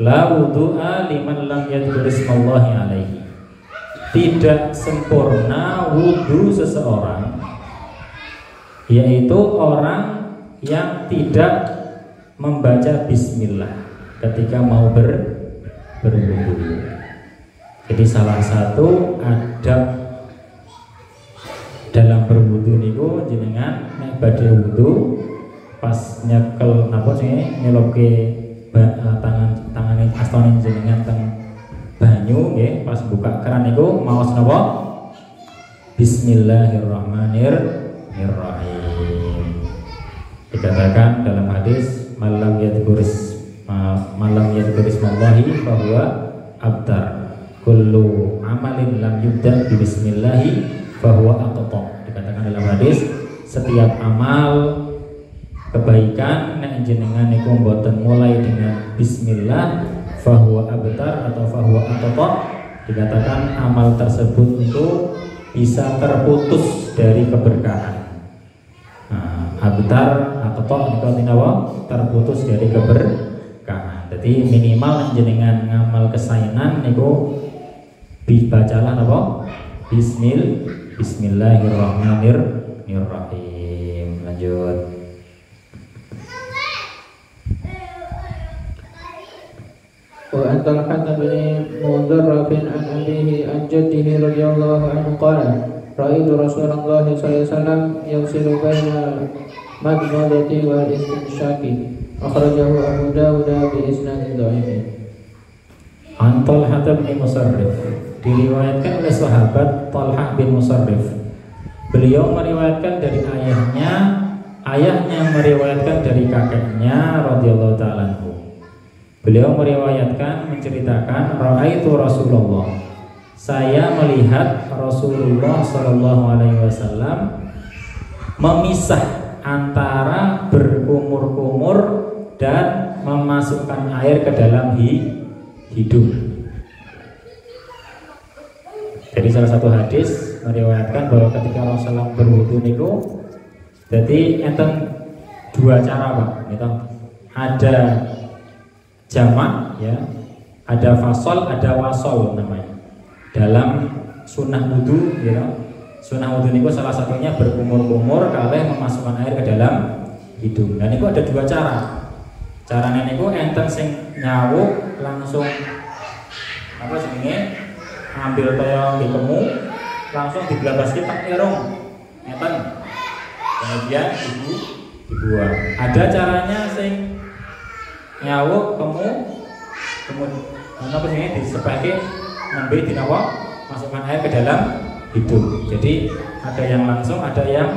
la wudu'a liman lam yadhkur ismallahi alaihi. Tidak sempurna wudu seseorang, yaitu orang yang tidak membaca bismillah ketika mau berwudu. Jadi salah satu adab dalam berwudu niku jenengan nek badhe wudu pas nyekel napa sih nyeloke tangane astane jenengan teng banyu nggih, pas buka keran niku maos napa Bismillahirrahmanirrahim. Dikatakan dalam hadis malam yadhkurismallahi fahuwa abtar, kullu amalin lam yubda bi bismillahi fahuwa aqta. Dikatakan dalam hadis setiap amal kebaikan nek jenengan niku mboten mulai dengan bismillah fahuwa abtar atau fahuwa aqta, dikatakan amal tersebut itu bisa terputus dari keberkahan. Abtar atau terputus dari keberkahan. Jadi minimal jenengan ngamal kesainan niku dibacalah apa? Bismillahirrahmanirrahim. Lanjut. Wa an Talhah bin Mudarrabin an abihi an jaddihi radhiyallahu anhu qala ra'aytu Rasulullah sallallahu alaihi wasallam yawsilu baina madmadati wal istinsyaqi. Akhrajahu Abu Dawud bi isnadin dhaif. An Talhah bin Musarrif, diriwayatkan oleh sahabat Talhah bin Musarrif. Beliau meriwayatkan dari ayahnya meriwayatkan dari kakeknya radhiyallahu ta'ala anhu. Beliau meriwayatkan, menceritakan ra'aitu Rasulullah, saya melihat Rasulullah sallallahu alaihi wasallam memisah antara berkumur-kumur dan memasukkan air ke dalam hidung. Jadi salah satu hadis meriwayatkan bahwa ketika Rasulullah berwudu niku, jadi enten dua cara Pak, gitu. Ada jamak ya, ada fasol, ada wasol namanya. Dalam sunnah wudu, ya, sunnah wudu niku salah satunya berkumur-kumur kalih memasukkan air ke dalam hidung. Dan niku ada dua cara. Caranya niku enten sing nyawuk langsung apa jenenge ambil toyo di kemu langsung diblabas kita irung ngeten, kemudian dibuang. Ada caranya sing nyawuk kemudian apa sih disepake nembe dinawa masukkan air ke dalam hidung. Jadi ada yang langsung, ada yang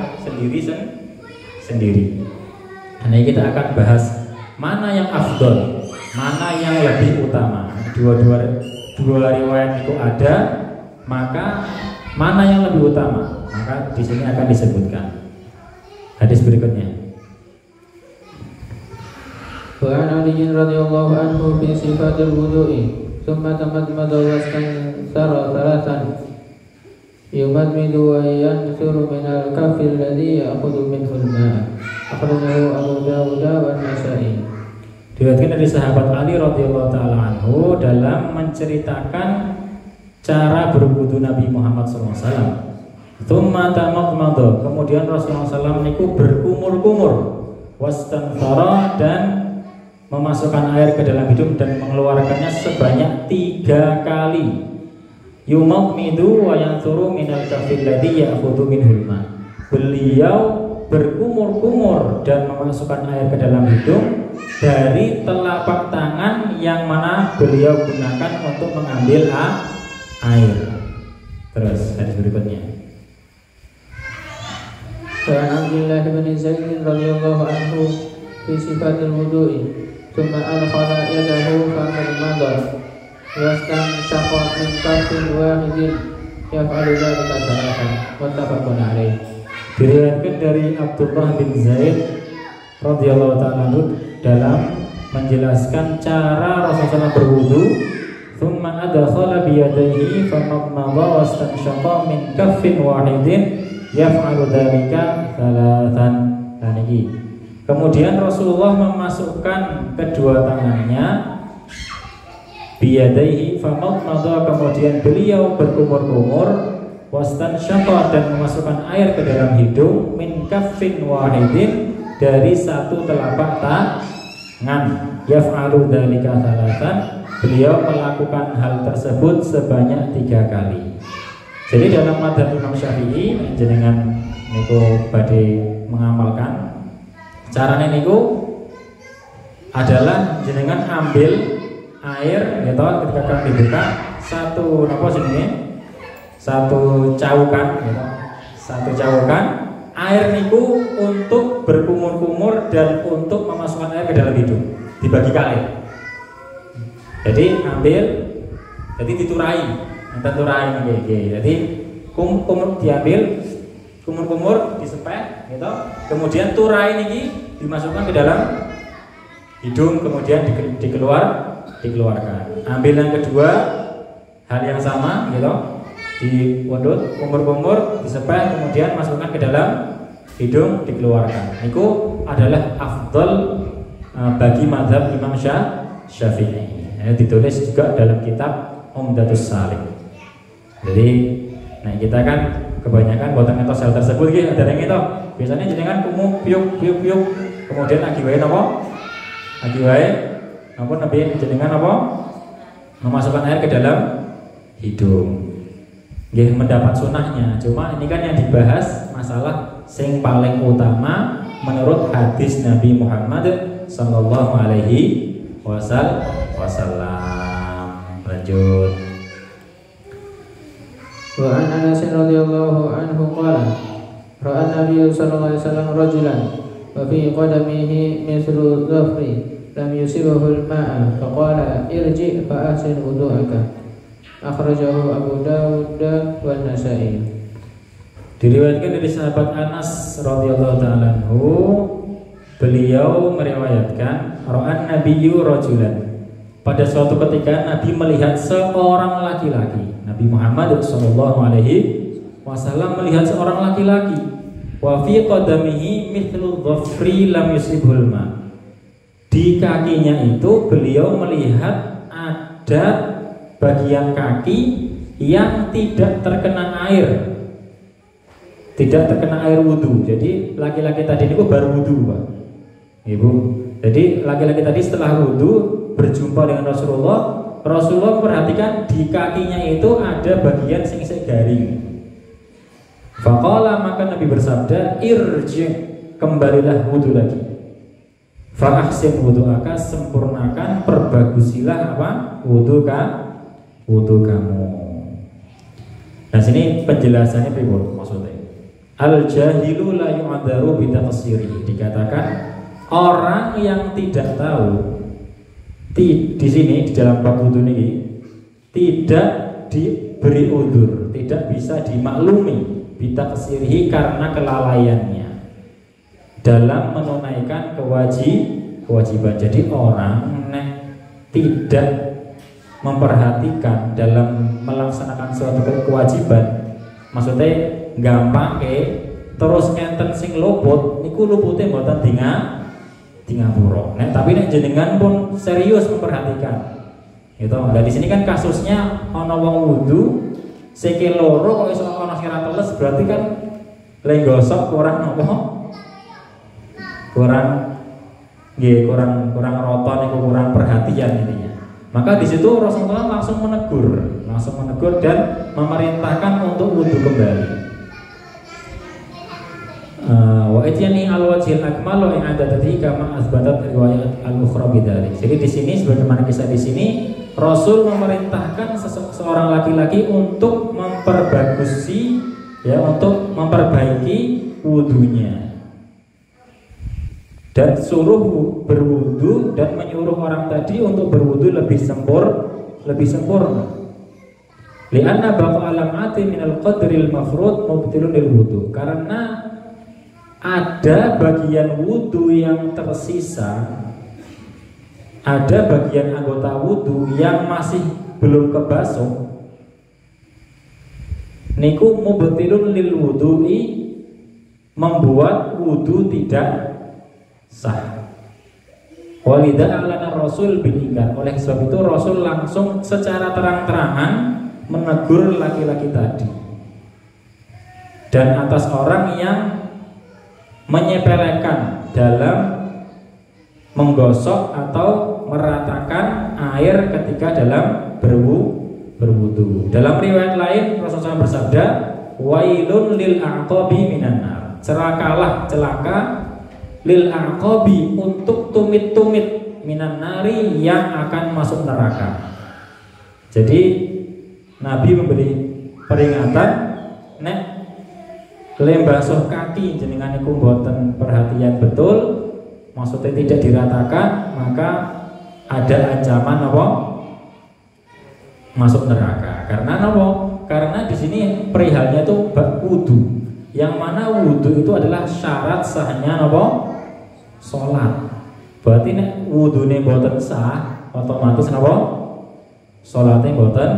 sendiri. Nah, ini kita akan bahas mana yang afdol, mana yang lebih utama. Dua riwayat itu ada, maka mana yang lebih utama? Maka di sini akan disebutkan. Hadis berikutnya. Wa an Ali radhiyallahu anhu fi sifatil wudu'i thumma tamadmada wastansara thalathan yumadmidu wa yansuru min al-kaffi alladhi ya'khudhu minhu al-ma'. Akhrajahu Abu Dawud wa Nasa'i. Diriwayatkan dari sahabat Ali radhiyallahu taala anhu dalam menceritakan cara berwudu Nabi Muhammad SAW. Tsumma tamadmada, kemudian Rasulullah SAW niku berkumur-kumur, wastanthara, dan memasukkan air ke dalam hidung dan mengeluarkannya sebanyak 3 kali. Yumadmidu wa yanthuru minal kafil ladzi ya'khudhu minhul ma. Beliau berkumur-kumur dan memasukkan air ke dalam hidung dari telapak tangan yang mana beliau gunakan untuk mengambil air. Terus hadis berikutnya. Wa an Abdullah bin Zaid radhiyallahu anhu fi sifatil wudu'i thumma adkhala yadahu fa madmada wastanshaqa min kaffin wahidin yaf'alu dhalika thalathan muttafaqun alaih. Diriwayatkan dari Abdullah bin Zaid radhiyallahu ta'ala dalam menjelaskan cara Rasulullah berwudu. Thumma adkhala bi yadayhi fa madmada wastanshaqa min kaffin wahidin yaf'alu dhalika thalathan. Kemudian Rasulullah memasukkan kedua tangannya biyadaihi famadmada, kemudian beliau berkumur-kumur, wastansyaqa, dan memasukkan air ke dalam hidung, min kaffin wahidin, dari satu telapak tangan, yaf'alu dzalika thalathan, beliau melakukan hal tersebut sebanyak 3 kali. Jadi dalam madzhab Imam Syafi'i jenengan niku badhe mengamalkan caranya niku adalah jenengan ambil air gitu ketika kalian dibuka satu napa jenenge satu caukan gitu. Satu caukan air niku untuk berkumur-kumur dan untuk memasukkan air ke dalam hidung, dibagi kali. Jadi ambil, jadi diturai, nggih. Jadi kumur diambil, kumur-kumur disepet gitu. Kemudian turai niki dimasukkan ke dalam hidung, kemudian dikeluarkan. Ambil yang kedua, hal yang sama gitu, diwedut, kumur-kumur disepet, kemudian masukkan ke dalam hidung, dikeluarkan. Itu adalah afdal bagi mazhab Imam Syafi'i. Ditulis juga dalam kitab Umdatus Salik. Jadi, nah kita kan kebanyakan buatan ngetos hal tersebut gitu, ada yang itu. Biasanya jenengan piuk, kemudian lagi wae napa? Lagi wae napa nabi jenengan apa? Memasukkan air ke dalam hidung. Nggih mendapat sunahnya. Cuma ini kan yang dibahas masalah sing paling utama menurut hadis Nabi Muhammad sallallahu alaihi wasallam. Lanjut. Wa an Anas radhiyallahu anhu qala ra'a Nabi sallallahu alaihi wasallam rajulan wa fi qadamihi mithlu dhafri lam yusibahu al-ma'a faqala irji' fa ahsin wudu'aka. Akhrajahu Abu Dawud wa Nasa'i. Diriwayatkan dari sahabat Anas radhiyallahu ta'ala anhu, beliau meriwayatkan ra'an nabiyyu rajulan, pada suatu ketika Nabi melihat seorang laki-laki. Nabi Muhammad sallallahu alaihi wasallam melihat seorang laki-laki. Wa fi qadamihi mithlu dhafri lam yusibhul ma. Di kakinya itu beliau melihat ada bagian kaki yang tidak terkena air. Tidak terkena air wudu. Jadi laki-laki tadi itu baru wudu, Pak. Ibu. Jadi laki-laki tadi setelah wudu berjumpa dengan Rasulullah perhatikan di kakinya itu ada bagian sing garing. Faqala, maka Nabi bersabda, irji', kembalilah wudu lagi. Fa ahsin wudu'aka, sempurnakan, perbagusilah apa? Wudu kamu. Nah, sini penjelasannya pripun maksudnya? Al jahilu la yu'adzaru bi taqsiri. Dikatakan orang yang tidak tahu di sini di dalam bab wudu ini tidak diberi udzur, tidak bisa dimaklumi bitaksirihi karena kelalaiannya dalam menunaikan kewajiban. Jadi orang tidak memperhatikan dalam melaksanakan suatu kewajiban, maksudnya gampang terus enten sing luput niku lupute mboten dingapura. Tapi nek jenengan pun serius memperhatikan gitu. Nah di sini kan kasusnya ana wong wudu sikil loro kok iso ana sing ra teles, berarti kan lenggosok kurang apa? Kurang roton niku, kurang perhatian intinya. Maka di situ Rasulullah langsung menegur dan memerintahkan untuk wudu kembali. Wa ityani al-wajhil akmal wa in adadati kama asbatat riwayat al-ukhra bidzalik. Jadi di sini sebagaimana kisah di sini Rasul memerintahkan seorang laki-laki untuk memperbaiki wudunya dan suruh berwudu dan menyuruh orang tadi untuk berwudu lebih sempurna. Lianna baqa alamati minal qadril mafrud mubtilun lil wudu. Karena ada bagian wudu yang tersisa, ada bagian anggota wudu yang masih belum kebasuh. Niku mubtilun lil wudu'i, membuat wudu tidak sah. Walidah alana Rasul bil ingkar. Oleh sebab itu Rasul langsung secara terang-terangan menegur laki-laki tadi. Dan atas orang yang menyepelekan dalam menggosok atau meratakan air ketika dalam berwudu. Dalam riwayat lain Rasulullah bersabda, wailun lil aqabi minan nar. Celaka lil aqabi, untuk tumit-tumit minan nari, yang akan masuk neraka. Jadi Nabi memberi peringatan, nek lembasuh kaki jenengan iku mboten perhatian betul, maksudnya tidak diratakan, maka ada ancaman apa? Masuk neraka. Karena apa? Karena di sini perihalnya itu bab wudu, yang mana wudu itu adalah syarat sahnya apa? Sholat. Berarti nek wudune mboten sah, otomatis napa? Salate mboten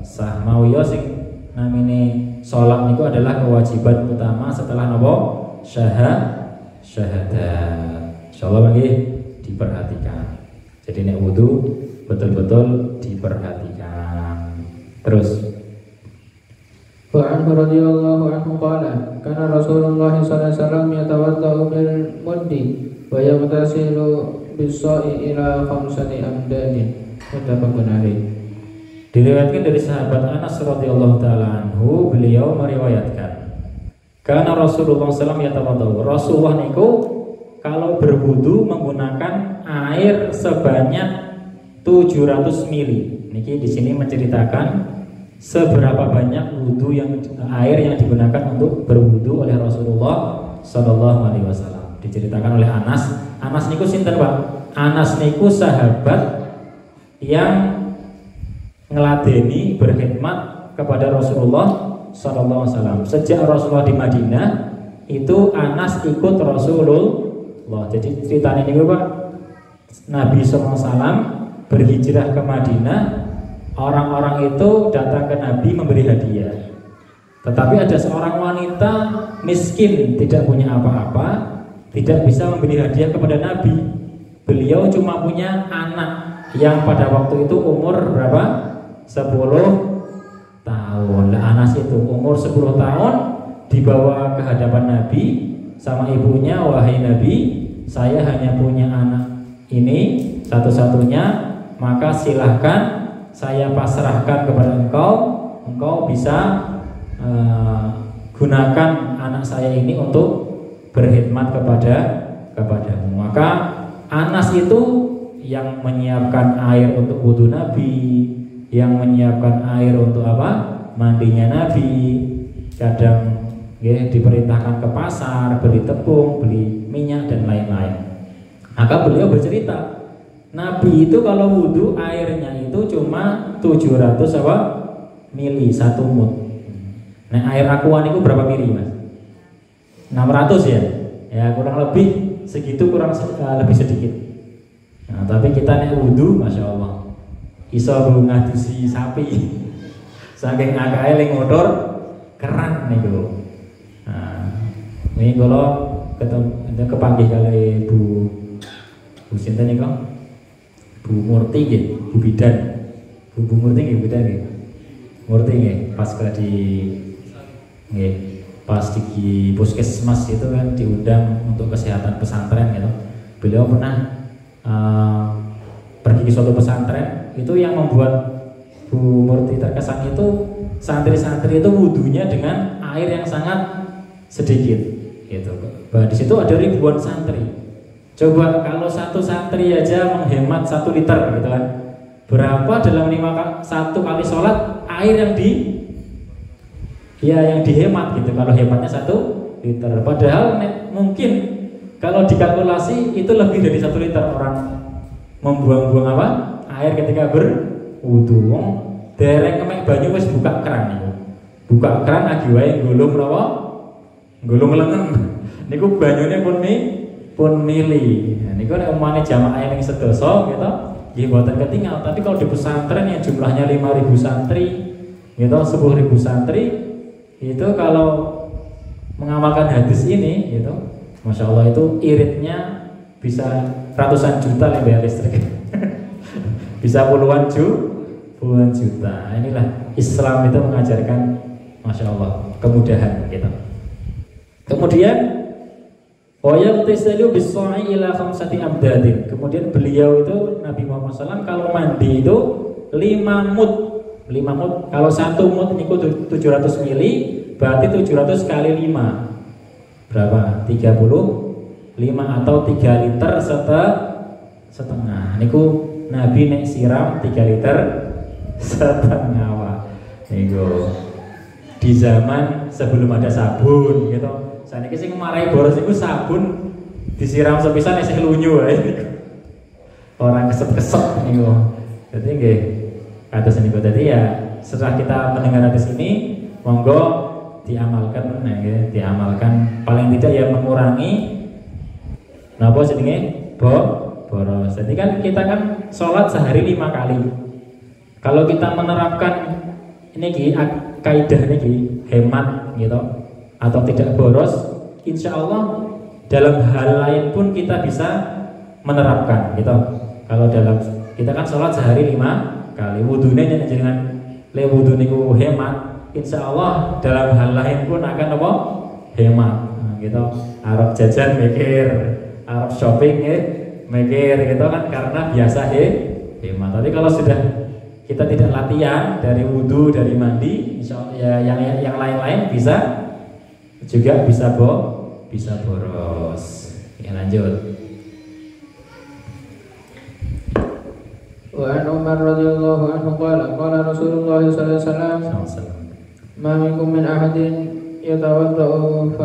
sah. Mau ya sing namine salat niku adalah kewajiban utama setelah napa? Syahadat. Insyaallah nggih diperhatikan. Jadi nek wudu betul-betul diperhatikan. Terus Wa anhu radhiyallahu anhu qala kana Rasulullah sallallahu alaihi wasallam yatawaddau bil muddi wa yaghtasilu bis-sa'i ila khamsati amdadin. Muttafaqun alaih. Diriwayatkan dari sahabat Anas radhiyallahu taala anhu, beliau meriwayatkan karena Rasulullah SAW yatawaddau. Rasulullah niku kalau berwudu menggunakan air sebanyak 700 mili. Niki di sini menceritakan seberapa banyak wudu air yang digunakan untuk berwudu oleh Rasulullah sallallahu alaihi wasallam. Diceritakan oleh Anas. Anas niku sinten, Pak? Anas niku sahabat yang ngeladeni berkhidmat kepada Rasulullah sallallahu alaihi wasallam. Sejak Rasulullah di Madinah itu Anas ikut Rasulullah. Jadi ceritanya ini Pak, Nabi sallallahu alaihi wasallam berhijrah ke Madinah. Orang-orang itu datang ke Nabi memberi hadiah. Tetapi ada seorang wanita miskin, tidak punya apa-apa, tidak bisa memberi hadiah kepada Nabi. Beliau cuma punya anak yang pada waktu itu umur berapa? 10 tahun. Nah, Anas itu umur 10 tahun dibawa ke hadapan Nabi sama ibunya, wahai Nabi, saya hanya punya anak ini satu-satunya, maka silahkan saya pasrahkan kepada engkau bisa gunakan anak saya ini untuk berkhidmat kepadamu. Maka Anas itu yang menyiapkan air untuk wudu Nabi, yang menyiapkan air untuk apa? Mandinya Nabi. Kadang diperintahkan ke pasar beli tepung, beli minyak dan lain-lain. Maka beliau bercerita, Nabi itu kalau wudhu airnya itu cuma 700 apa? Mili, 1 mut. Nah air aquan itu berapa mili mas? 600 ya? Ya kurang lebih segitu, kurang lebih sedikit. Nah, tapi kita nih wudhu, masya Allah, iso ngadusi sapi, saking akal yang motor keran nih bro. Nah, ini kalau ketemu kepanggih kali Bu Sinta nih kok, Bu Murti gitu, Bu Bidan, Bu Murti gitu, Bidan gitu, Murti gitu, pas di pas di puskesmas itu kan diundang untuk kesehatan pesantren gitu. Beliau pernah pergi ke suatu pesantren, itu yang membuat Bu Murti terkesan itu santri-santri itu wudhunya dengan air yang sangat sedikit gitu. Bah, di situ ada ribuan santri. Coba kalau satu santri aja menghemat 1 liter gitu kan, berapa dalam 1 kali sholat air yang dihemat gitu. Kalau hematnya 1 liter, padahal mungkin kalau dikalkulasi itu lebih dari 1 liter orang membuang-buang apa? Air ketika berwudu. Dereng kemek banyu wis buka keran niku. Buka keran lagi wae nggulung napa? Nggulung lengen. Niku banyune pun mili. Nah, niku nek umane jamaah yang sedoso gitu, nggih mboten ketinggal. Tapi kalau di pesantren yang jumlahnya 5.000 santri, gitu 10.000 santri, itu kalau mengamalkan hadis ini gitu, masya Allah itu iritnya bisa ratusan juta lah bayar listrik. Bisa puluhan juta. Inilah Islam itu mengajarkan, masya Allah, kemudahan gitu. Kemudian wayaghtasilu bis-sa'i ila 5 amdadin. Kemudian beliau itu Nabi Muhammad SAW kalau mandi itu 5 mut. Kalau 1 mut niku 700 mili, berarti 700 kali 5 berapa? 35 atau 3 liter setengah. Niku Nabi nek siram 3 liter setengah. Wah, niku di zaman sebelum ada sabun gitu. Saniki sing marai boros niku sabun disiram sepisan isih lunyu wae. Orang kesep-kesep niku. Dadi nggih kados niku. Dadi ya setelah kita mendengar hadis ini monggo diamalkan, nggih, diamalkan paling tidak ya mengurangi napa jenenge boros. Jadi kan kita kan sholat sehari 5 kali. Kalau kita menerapkan ini kaidah ini hemat gitu atau tidak boros, insya Allah dalam hal lain pun kita bisa menerapkan gitu. Kalau dalam kita kan sholat sehari 5 kali, wudhunya jangan wudhu niku hemat, insya Allah dalam hal lain pun akan apa? Hemat gitu. Arab jajan mikir, Arab shopping mikir gitu kan, karena biasa hemat. Tapi kalau sudah kita tidak latihan dari wudhu, dari mandi, insya Allah ya, yang lain-lain bisa boros. Ya lanjut. Wa an Umar radhiyallahu anhu qala Rasulullah sallallahu alaihi wasallam ma minkum min ahadin yatawaddau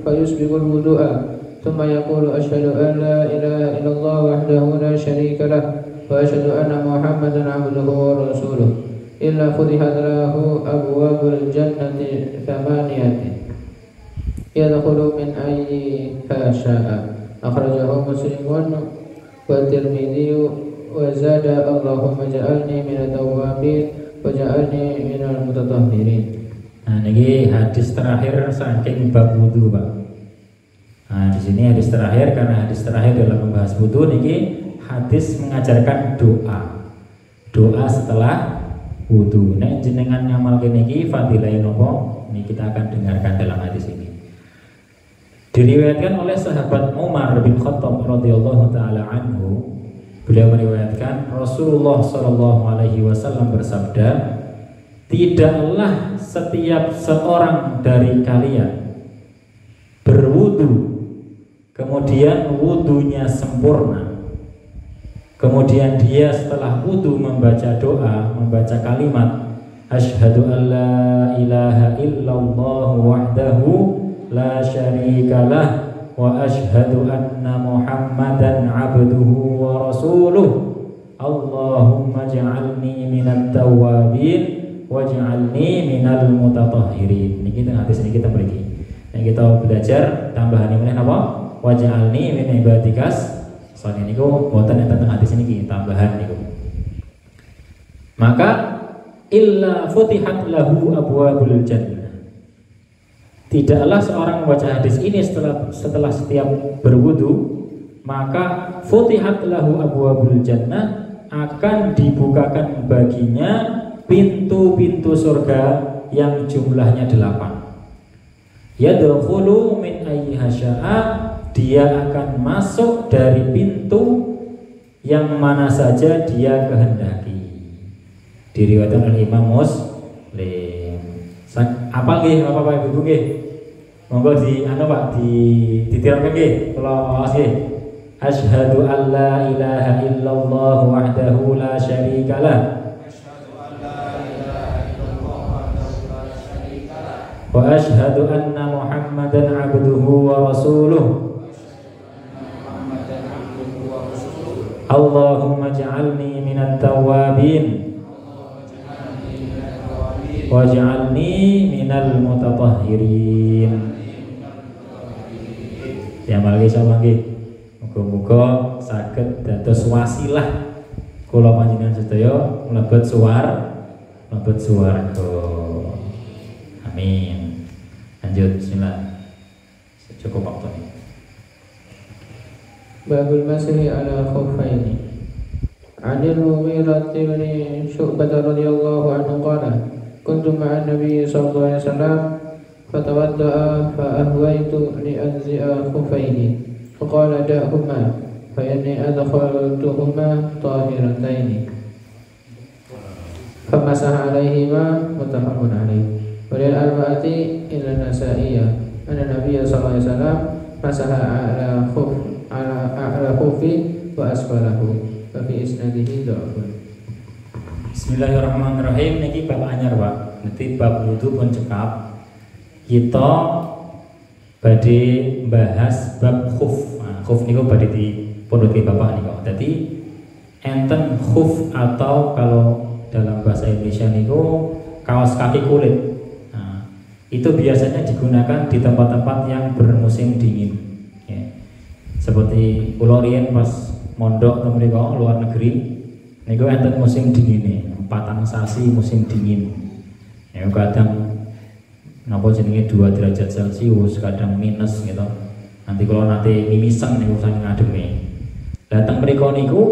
fayusbigu al-wudu'a thumma yaqulu asyhadu an la ilaha illallah wahdahu la syarika lah wa asyhadu anna Muhammadan abduhu wa rasuluh illa futihat lahu abwabul jannati thamaniyati yadkhulu min ayyiha syaa. Akhrajahu Muslimun wa Tirmidzi wa zada Allahumma ja'alni minat tawwabin wa ja'alni minal mutatahhirin. Nah niki hadis terakhir saking bab wudu, Pak. Nah di sini hadis terakhir, karena hadis terakhir dalam membahas wudu niki hadis mengajarkan doa setelah wudu. Nek jenengan ngamalke niki fadilah napa? Ini kita akan dengarkan dalam hadis ini. Diriwayatkan oleh sahabat Umar bin Khattab radhiyallahu taala anhu, beliau meriwayatkan Rasulullah sallallahu alaihi wasallam bersabda, tidaklah setiap seorang dari kalian berwudu kemudian wudunya sempurna, kemudian dia setelah wudu membaca doa, membaca kalimat asyhadu an la ilaha illallah wahdahu la syarikalah wa asyhadu anna Muhammadan abduhu wa rasuluh. Allahumma ja'alni minat tawwabin waj'alni minal mutatahhirin. Niki teng hadis niki kita mriki. Nek kita belajar tambahan meneh napa? Waj'alni min ibadikas. Soalnya niku mboten enten teng hadis niki tambahan niku. Maka illa futihat lahu abwabul jannah. Tidaklah seorang membaca hadis ini setelah setiap berwudu, maka futihat lahu abwabul jannah, akan dibukakan baginya pintu-pintu surga yang jumlahnya 8. Yadkhulu min ayyiha syaa, dia akan masuk dari pintu yang mana saja dia kehendaki. Diriwayatkan oleh Imam Muslim. Apa nggih Bapak Ibu nggih? Monggo di Pak ditiraken nggih kula awas nggih. Asyhadu an la ilaha illallah wahdahu la syarika lah. Wa asyhadu anna Muhammadan abduhu wa rasuluh. Allahumma ja'alni minat tawwabin waj'alni minal mutatahhirin. Ya mari insyaallah nggih. Muga-muga saged dados wasilah kula panjenengan sedaya mlebet swarga. Amin. Lanjut bismillah. Cukup waktu ini. Babul masih ala khuffaini. Anil Mughirah bin Syu'bah radhiyallahu anhu qala kuntu ma'an Nabi sallallahu alaihi wasallam fatawadda'a fa ahwaitu li anzi'a khuffaini faqala da'huma fa inni adkhaltuhuma tahirataini famasaha alaihima muttafaqun alaih. Walil arba'ati ila nasaiyah anna Nabiy sallallahu alaihi wasallam masaha ala khuffi wa asfalahu wa fi isnadihi dha'fun. Bismillahirrahmanirrahim. Niki bab anyar Pak. Nanti bab wudu pun cekap. Kita badhe bahas bab khuf. Nah, khuf niku badhe dipundhut ke Bapak niku. Dadi enten khuf atau kalau dalam bahasa Indonesia niku kaos kaki kulit. Nah, itu biasanya digunakan di tempat-tempat yang bermusim dingin. Ya. Seperti kula riyen pas mondok teng mriku luar negeri. Niku enten musim dingin nih, 4 sasi musim dingin. Ya kadang napa jenenge 2 derajat Celcius, kadang minus gitu. Nanti kalau mimisan niku saking ademe. Lah teng mriku niku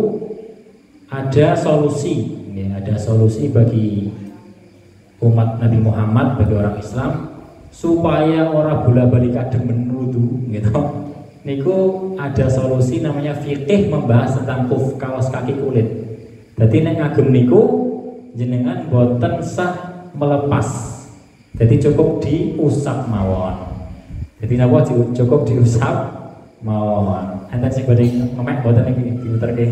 ada solusi, ya, ada solusi bagi umat Nabi Muhammad, bagi orang Islam supaya ora bola-balik kademen wudu gitu. Niku ada solusi namanya fikih membahas tentang khuf, kaos kaki kulit. Jadi nek ngagem niku jenengan boten sah melepas. Jadi cukup diusap mawon. Jadi napa cukup diusap mawon. Enten sing badhe memek boten iki diputerke.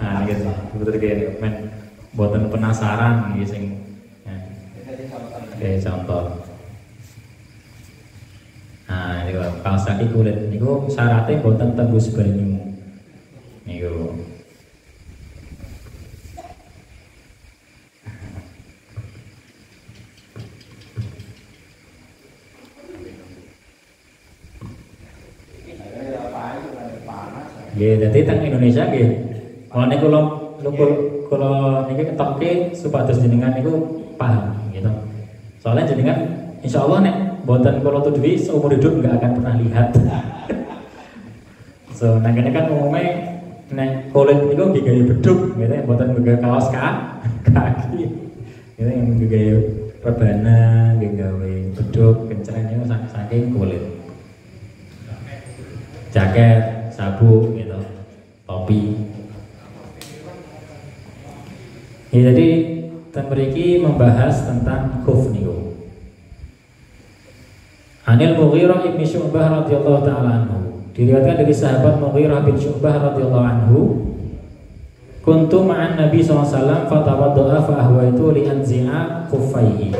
Nah niki diputerke men boten penasaran niki sing contoh. Nah niku kaos kaki kulit niku syaratnya boten tembus banyu. Niku nggih, dadi teng Indonesia nggih. Kalau niku kula niki ketokke supados jenengan niku paham gitu. Soalnya jenengan insyaallah nek mboten kula tuduhi seumur hidup enggak akan pernah lihat. So nang kene kan umumnya nek kulit niku nggih gawe beduk gitu, mboten nggawe kaos kaki. Gitu yang nggawe rebana, nggawe beduk kenceng niku saking kulit. Jaket, sabuk gitu, topi. Ya, jadi mriki membahas tentang khuf niku. Anil Mughirah bin Syu'bah radhiyallahu taala anhu. Diriwayatkan dari sahabat Mughirah bin Syu'bah radhiyallahu anhu, kuntu ma'an Nabi sallallahu alaihi wasallam fatawadda'a fa ahwaitu li anzi'a khuffaihi.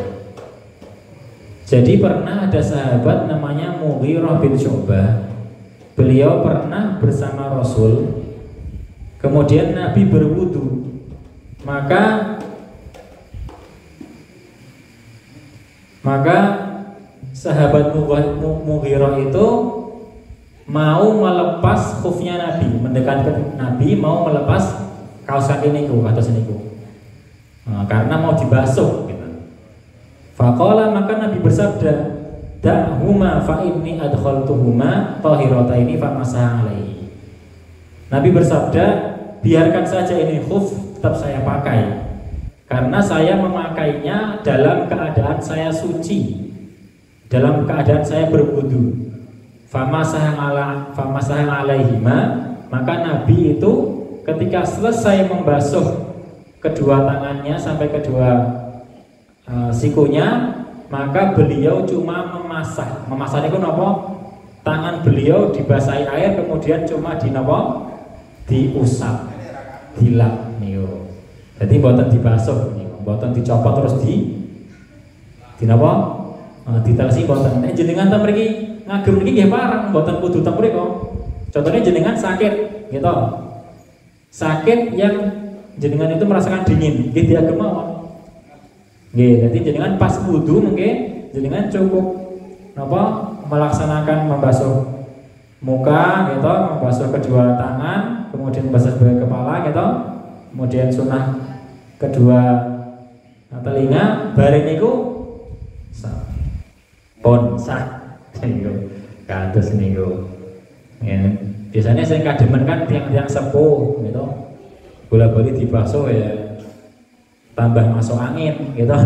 Jadi pernah ada sahabat namanya Mughirah bin Syu'bah. Beliau pernah bersama Rasul. Kemudian Nabi berwudu. Maka sahabat Mughirah itu mau melepas khufnya Nabi, mendekat ke Nabi, mau melepas kaos kaki niku atau seniku. Karena mau dibasuh gitu. Faqala, maka Nabi bersabda, da'huma fa inni adkhaltuhuma tahirataini famasaha alaihi. Nabi bersabda, biarkan saja ini khuf tetap saya pakai, karena saya memakainya dalam keadaan saya suci, dalam keadaan saya berwudu. Famasaha alaihima, maka Nabi itu ketika selesai membasuh kedua tangannya sampai kedua sikunya, maka beliau cuma memasah itu nopo, tangan beliau dibasahi air, kemudian cuma diusap, dilap niku. Jadi mboten dibasuh niku, mboten dicopot terus di napa? Ditelesi mboten. Nek jenengan ta mriki ngagem niki nggih parang, mboten kudu teng mriku. Contohnya jenengan sakit gitu. Sakit yang jenengan itu merasakan dingin, nggih diagem mawon. Nggih, jadi jenengan pas wudu mungkin jenengan cukup melaksanakan membasuh muka gitu, membasuh kedua tangan, kemudian membasuh kedua kepala gitu, kemudian sunnah kedua telinga, bareng niku pon sah niku kados niku. Ya, biasanya saya kademen kan tiang-tiang sepuh gitu, bola-bali dibasuh ya tambah masuk angin gitu.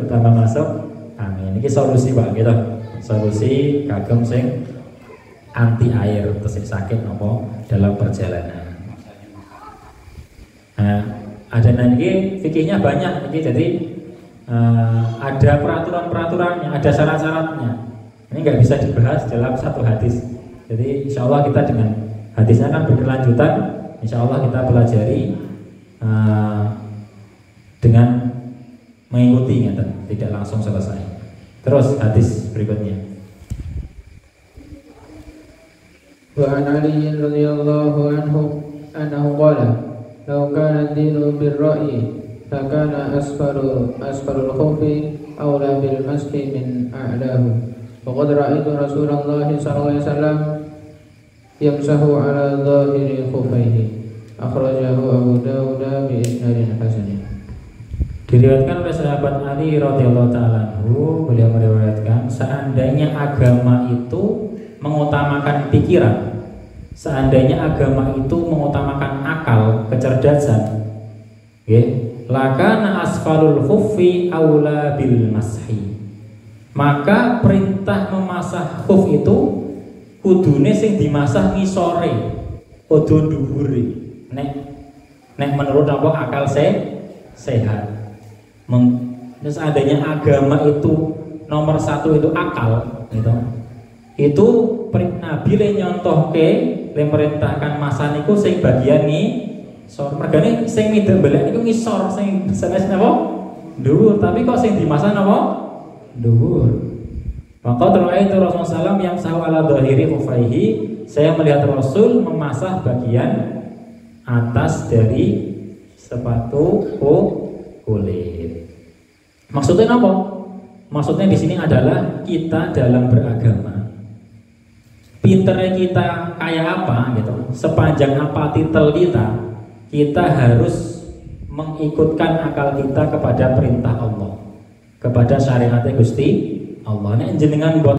Tambah masuk angin. Ini solusi Pak gitu. Solusi kagem sing anti air terus sakit nopo dalam perjalanan. Nah, ada nanti fikihnya banyak. Jadi ada peraturan-peraturannya, ada syarat-syaratnya. Ini nggak bisa dibahas dalam satu hadis. Jadi insya Allah kita dengan hadisnya kan berkelanjutan. Insya Allah kita pelajari dengan mengikuti tidak langsung selesai. Terus hadis berikutnya. Wa an Ali radhiyallahu anhu qala law kana ad-dinu bir-ra'yi lakana asfarul khufi awla bil mashi min a'lahu. Faqad ra'aytu Rasulullah sallallahu alaihi wasallam yamsahu ala dhahiri khufaihi. Akhrajahu Abu Dawud bi isnadin hasan. Diriwayatkan oleh sahabat Ali radhiyallahu ta'ala anhu, beliau meriwayatkan seandainya agama itu mengutamakan pikiran, seandainya agama itu mengutamakan akal, kecerdasan, lakana asfalul khuffi aula bil mashi, maka perintah memasah khuf itu kudune sing dimasah ngisore, kudu dhuwure. Nek menurut apa akal sehat. Seandainya agama itu nomor satu itu akal gitu. Itu Nabi le nyontohke le merintahkan masa niku sing bagian ngisor. Mergane sing midhek belek niku ngisor, sing sanes napa? Dhuwur, tapi kok sing dimasah napa? Dhuwur. Maka itu Rasulullah SAW yang sahu ala dhahiri khufaihi, saya melihat Rasul memasah bagian atas dari sepatu kulit. Maksudnya apa? Maksudnya di sini adalah kita dalam beragama. Pinternya kita kayak apa gitu, sepanjang apa titel kita harus mengikutkan akal kita kepada perintah Allah, kepada syariatnya Gusti Allah. Nek jenengan buat